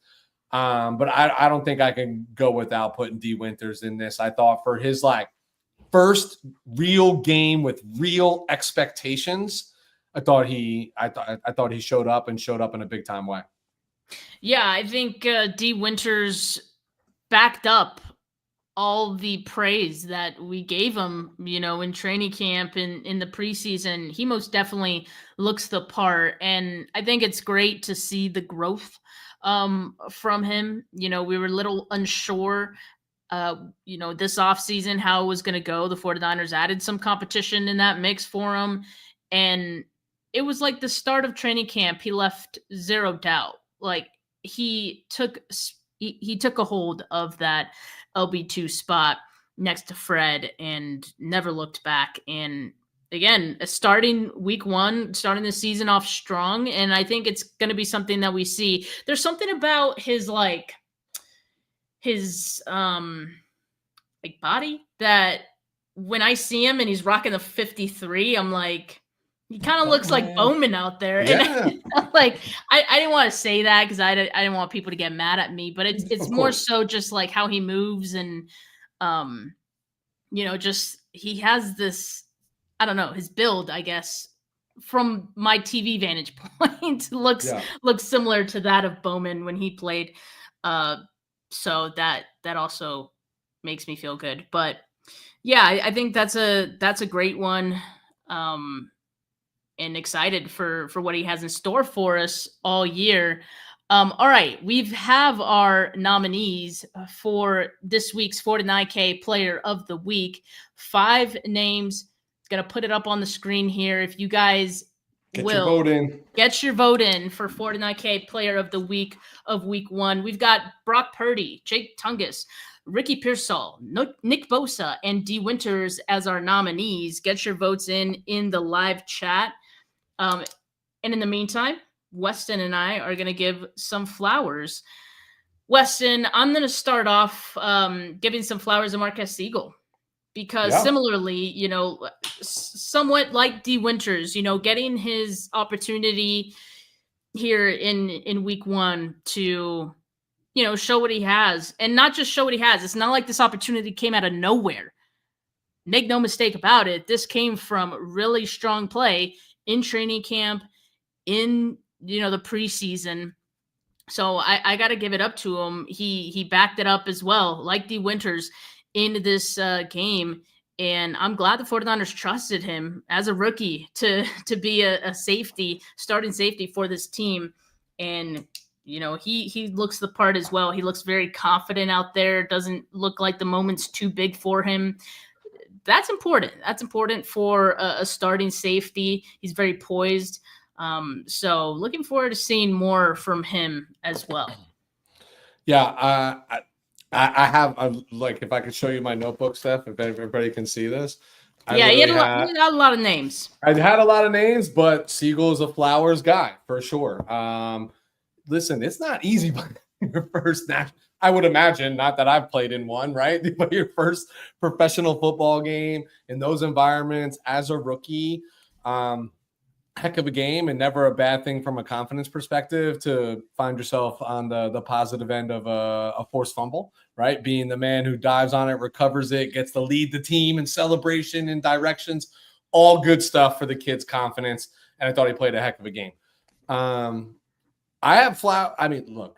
But I don't think I can go without putting D. Winters in this. I thought for his first real game with real expectations, I thought he showed up in a big time way. Yeah, I think D. Winters backed up all the praise that we gave him, in training camp and in the preseason. He most definitely looks the part. And I think it's great to see the growth from him. We were a little unsure, this offseason, how it was going to go. The 49ers added some competition in that mix for him. And it was like the start of training camp. He left zero doubt. Like he took a hold of that LB2 spot next to Fred and never looked back. And again, starting week 1, starting the season off strong. And I think it's going to be something that we see. There's something about his body that when I see him and he's rocking the 53, I'm like, he kind of looks like Bowman out there. Yeah. And I didn't want to say that because I didn't want people to get mad at me, but it's more so just like how he moves and, just he has this, I don't know, his build, I guess, from my TV vantage point looks similar to that of Bowman when he played. So that also makes me feel good. But yeah, I think that's a great one. And excited for what he has in store for us all year. All right, we have our nominees for this week's 49K Player of the Week. 5 names. Gonna put it up on the screen here. If you guys get your vote in for 49K Player of the Week of Week 1. We've got Brock Purdy, Jake Tungus, Ricky Pearsall, Nick Bosa, and D. Winters as our nominees. Get your votes in the live chat. And in the meantime, Weston and I are going to give some flowers. Weston, I'm going to start off giving some flowers to Marquez Siegel because similarly, somewhat like D. Winters, getting his opportunity here in week 1 to, show what he has, and not just show what he has. It's not like this opportunity came out of nowhere. Make no mistake about it. This came from really strong play in training camp, in, the preseason. So I got to give it up to him. He backed it up as well, like D Winters in this game. And I'm glad the 49ers trusted him as a rookie to be a safety, starting safety for this team. And, he looks the part as well. He looks very confident out there. Doesn't look like the moment's too big for him. That's important. That's important for a starting safety. He's very poised. So looking forward to seeing more from him as well. Yeah, I have like, if I could show you my notebook, Steph, if everybody can see this. He had a lot of names. I had a lot of names, but Siegel is a Flowers guy for sure. Listen, it's not easy, but your first national. I would imagine, not that I've played in one, right? But your first professional football game in those environments as a rookie, heck of a game, and never a bad thing from a confidence perspective to find yourself on the positive end of a forced fumble, right? Being the man who dives on it, recovers it, gets to lead the team in celebration and directions, all good stuff for the kid's confidence. And I thought he played a heck of a game. Look,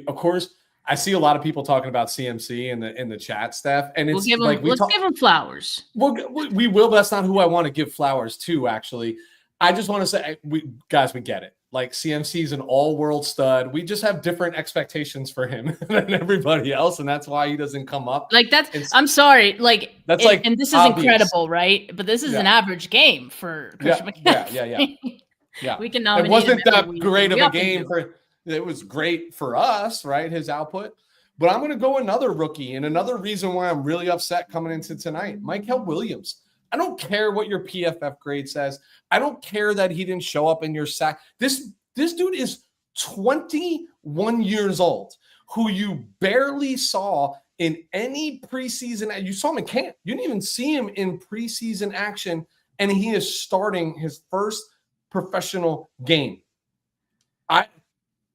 of course, I see a lot of people talking about CMC in the chat, Steph, and it's let's give him flowers. Well, we will, but that's not who I want to give flowers to. Actually, I just want to say, we get it. Like, CMC's an all-world stud. We just have different expectations for him than everybody else, and that's why he doesn't come up. Like, I'm sorry. Like, that's and this is obvious. Incredible, right? But this is an average game for Christian McCaffrey. Yeah. We can nominate. It wasn't that week. great of a game for. It was great for us, right? His output. But I'm going to go another rookie, and another reason why I'm really upset coming into tonight. Michael Williams. I don't care what your PFF grade says. I don't care that he didn't show up in your sack. This dude is 21 years old, who you barely saw in any preseason. You saw him in camp. You didn't even see him in preseason action, and he is starting his first professional game.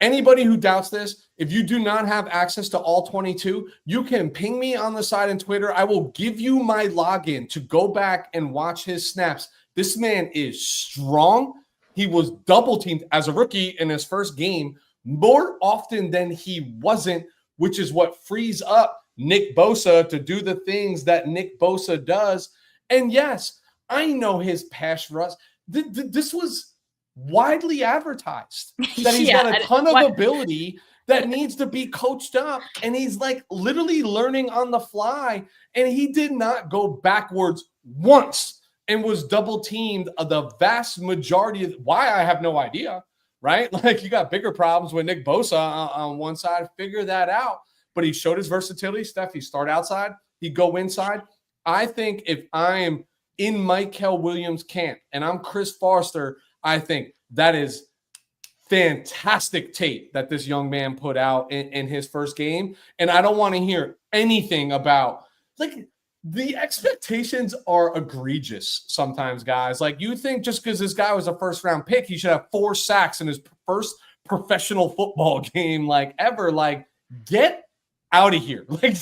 Anybody who doubts this, if you do not have access to all 22, you can ping me on the side on Twitter. I will give you my login to go back and watch his snaps. This man is strong. He was double teamed as a rookie in his first game more often than he wasn't, which is what frees up Nick Bosa to do the things that Nick Bosa does. And yes, I know his pass rush. This was widely advertised that he's got a ton of ability that needs to be coached up, and he's like literally learning on the fly, and he did not go backwards once and was double teamed the vast majority of why. I have no idea, right? Like, you got bigger problems with Nick Bosa on one side, figure that out. But he showed his versatility. Steph, he start outside, he go inside. I think if I'm in Michael Williams camp and I'm Chris Foster, I think that is fantastic tape that this young man put out in his first game. And I don't want to hear anything about, like, the expectations are egregious sometimes, guys. Like, you think just because this guy was a first-round pick, he should have 4 sacks in his first professional football game, like, ever. Like, get out of here. Like,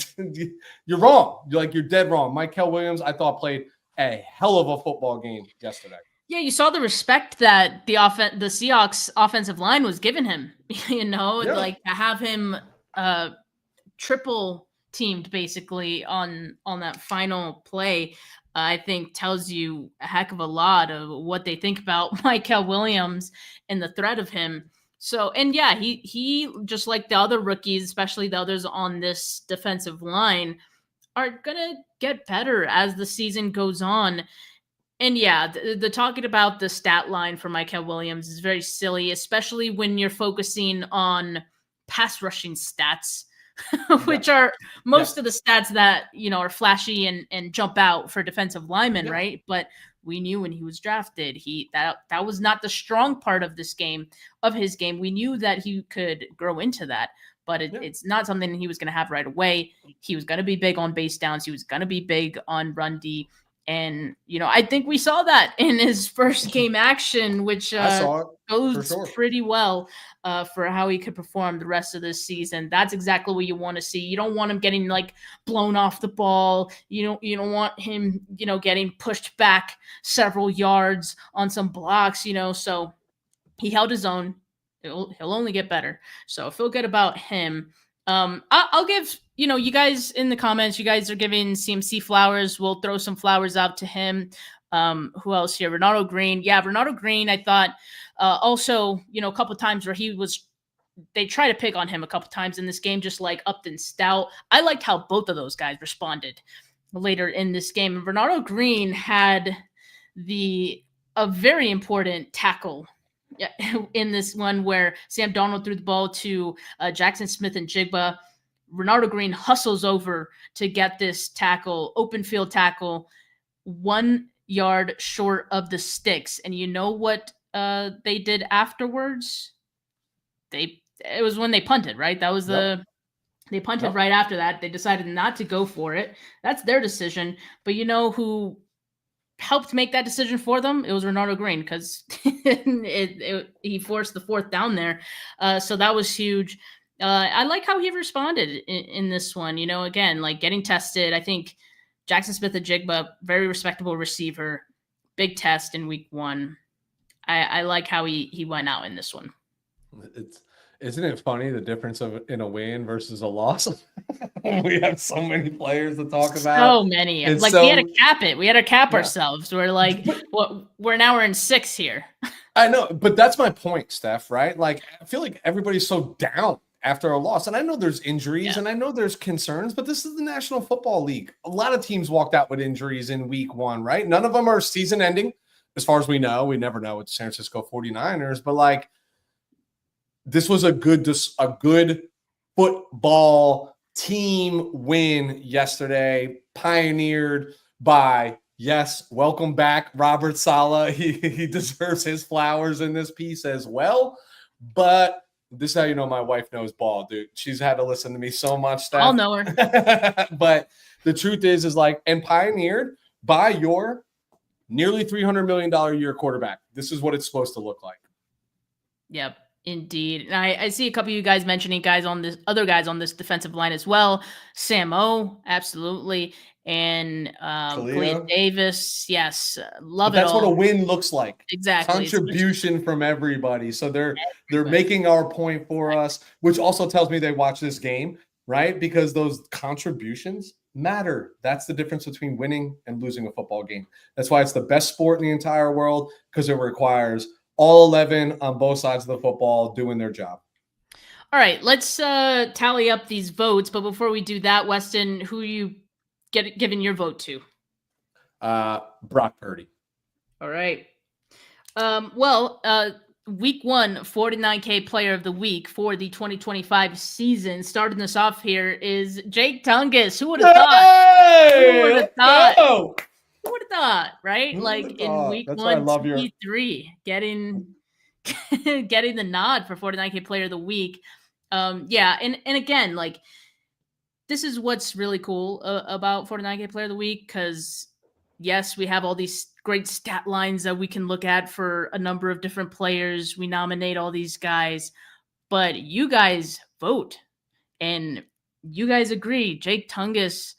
you're wrong. You're dead wrong. Michael Williams, I thought, played a hell of a football game yesterday. Yeah, you saw the respect that the Seahawks offensive line was giving him, like to have him triple teamed basically on that final play, I think tells you a heck of a lot of what they think about Michael Williams and the threat of him. So, and yeah, he just like the other rookies, especially the others on this defensive line, are going to get better as the season goes on. And yeah, the talking about the stat line for Michael Williams is very silly, especially when you're focusing on pass rushing stats, which are most of the stats that, are flashy and jump out for defensive linemen, right? But we knew when he was drafted, that was not the strong part of his game. We knew that he could grow into that, but it's not something he was going to have right away. He was going to be big on base downs. He was going to be big on run D. And, I think we saw that in his first game action, which I saw it, goes for sure. pretty well for how he could perform the rest of this season. That's exactly what you want to see. You don't want him getting blown off the ball. You don't want him, getting pushed back several yards on some blocks, so he held his own. He'll only get better. So feel good about him. I'll give, you guys in the comments, you guys are giving CMC flowers. We'll throw some flowers out to him. Who else here? Ronaldo Green. Yeah, Ronaldo Green, I thought also, a couple times where they try to pick on him a couple times in this game, just like Upton Stout. I liked how both of those guys responded later in this game. And Ronaldo Green had a very important tackle in this one where Sam Darnold threw the ball to Jackson Smith and Jigba. Ronaldo Green hustles over to get this tackle, open field tackle, 1 yard short of the sticks. And you know what they did afterwards? It was when they punted, right? That was they punted right after that. They decided not to go for it. That's their decision. But you know who helped make that decision for them? It was Ronaldo Green, because he forced the 4th down there. So that was huge. I like how he responded in this one. Again, getting tested. I think Jackson Smith and Jigba, very respectable receiver, big test in week 1. I like how he went out in this one. Isn't it funny the difference in a win versus a loss? We have so many players to talk about. So many. We had to cap it. We had to cap ourselves. We're we're in 6 here. I know, but that's my point, Steph, right? I feel like everybody's so down after a loss. And I know there's injuries and I know there's concerns, but this is the National Football League. A lot of teams walked out with injuries in week 1, right? None of them are season ending. As far as we know, we never know with the San Francisco 49ers, but this was a good football team win yesterday, pioneered by, yes, welcome back, Robert Saleh. He deserves his flowers in this piece as well. But this is how you know my wife knows ball, dude. She's had to listen to me so much, Steph. I'll know her. But the truth is and pioneered by your nearly $300 million a year quarterback. This is what it's supposed to look like. Yep. Indeed. And I see a couple of you guys mentioning other guys on this defensive line as well. Sam O, absolutely. And Khalil Davis. Yes. Love it all. That's what a win looks like. Exactly. Contribution from everybody. So they're making our point for us, which also tells me they watch this game, right? Because those contributions matter. That's the difference between winning and losing a football game. That's why it's the best sport in the entire world, because it requires all 11 on both sides of the football doing their job. All right, let's tally up these votes. But before we do that, Weston, who are you giving your vote to? Brock Purdy. All right. Week 1, 49K Player of the Week for the 2025 season. Starting this off here is Jake Tungus. Who would have thought? Who would have thought? No! Who would have thought, right? In week 1, 23, getting the nod for 49K Player of the Week. And again, this is what's really cool about 49K Player of the Week, because yes, we have all these great stat lines that we can look at for a number of different players. We nominate all these guys, but you guys vote, and you guys agree. Jake Tungus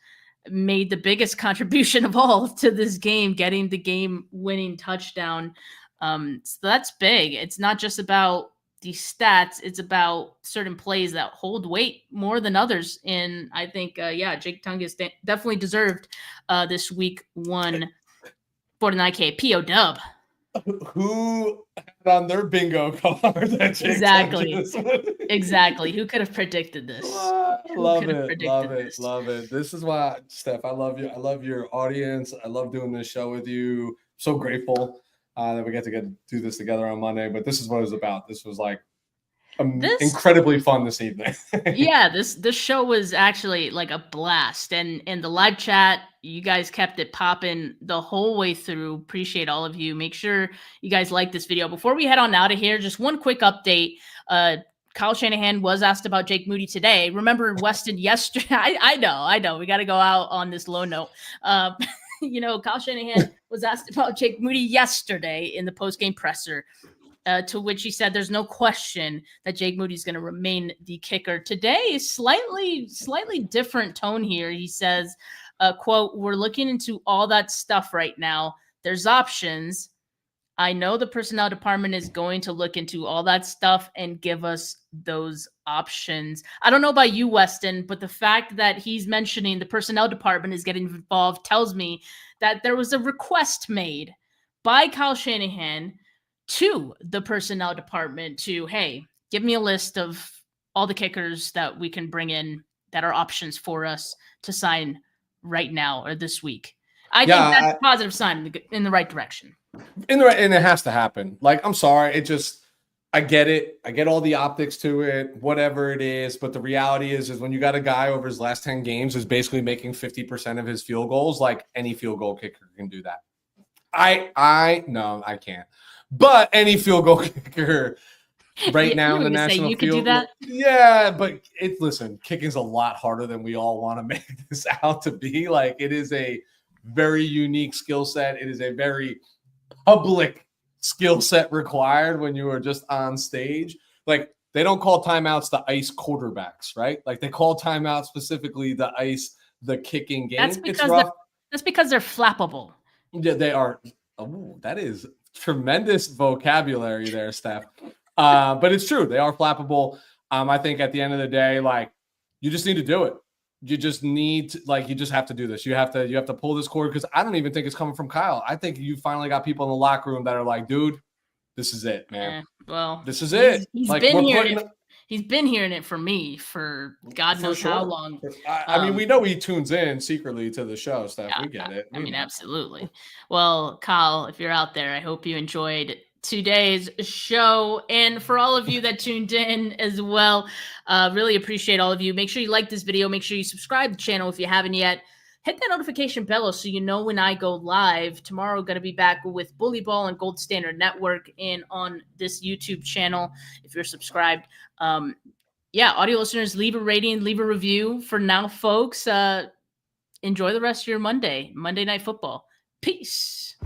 made the biggest contribution of all to this game, getting the game-winning touchdown. So that's big. It's not just about the stats. It's about certain plays that hold weight more than others. And I think, Jake Tungus definitely deserved this week 1 49K POW. Who had on their bingo card that Jake Exactly. Who could have predicted this? Love it. This is why, Steph, I love you. I love your audience. I love doing this show with you. So grateful that we get to do this together on Monday. But this is what it was about. This was incredibly fun this evening. This show was actually a blast, and the live chat, you guys kept it popping the whole way through. Appreciate all of you. Make sure you guys like this video. Before we head on out of here, just one quick update. Kyle Shanahan was asked about Jake Moody today. Remember Weston yesterday? I know. We got to go out on this low note. Kyle Shanahan was asked about Jake Moody yesterday in the post-game presser, to which he said there's no question that Jake Moody is going to remain the kicker. Today, slightly different tone here. He says, quote, "We're looking into all that stuff right now. There's options. I know the personnel department is going to look into all that stuff and give us those options." I don't know about you, Weston, but the fact that he's mentioning the personnel department is getting involved tells me that there was a request made by Kyle Shanahan to the personnel department to, hey, give me a list of all the kickers that we can bring in that are options for us to sign right now or this week. I think that's a positive sign in the right direction. And it has to happen. Like, I'm sorry. I get it. I get all the optics to it, whatever it is. But the reality is when you got a guy over his last 10 games who's basically making 50% of his field goals, like any field goal kicker can do that. No, I can't. But any field goal kicker right now in the national you field. Could do that? Yeah, but listen, kicking's a lot harder than we all want to make this out to be. Like, it is a very unique skill set. It is a very public skill set required when you are just on stage. Like, they don't call timeouts to ice quarterbacks, right? Like, they call timeouts specifically to ice the kicking game. That's because they're flappable. Yeah, they are. Oh, that is tremendous vocabulary there, Steph. But it's true. They are flappable. I think at the end of the day, like, you just need to do it. You just need to, you just have to do this. You have to pull this cord, because I don't even think it's coming from Kyle. I think you finally got people in the locker room that are like, dude, this is it, man. This is it. He's been hearing it from me for God knows how long. I mean, we know he tunes in secretly to the show, Steph. We get it. Absolutely. Well, Kyle, if you're out there, I hope you enjoyed today's show. And for all of you that tuned in as well, really appreciate all of you. Make sure you like this video. Make sure you subscribe to the channel if you haven't yet. Hit that notification bell so you know when I go live. Tomorrow, going to be back with Bully Ball and Gold Standard Network and on this YouTube channel if you're subscribed. Audio listeners, leave a rating, leave a review. For now, folks, enjoy the rest of your Monday Night Football. Peace.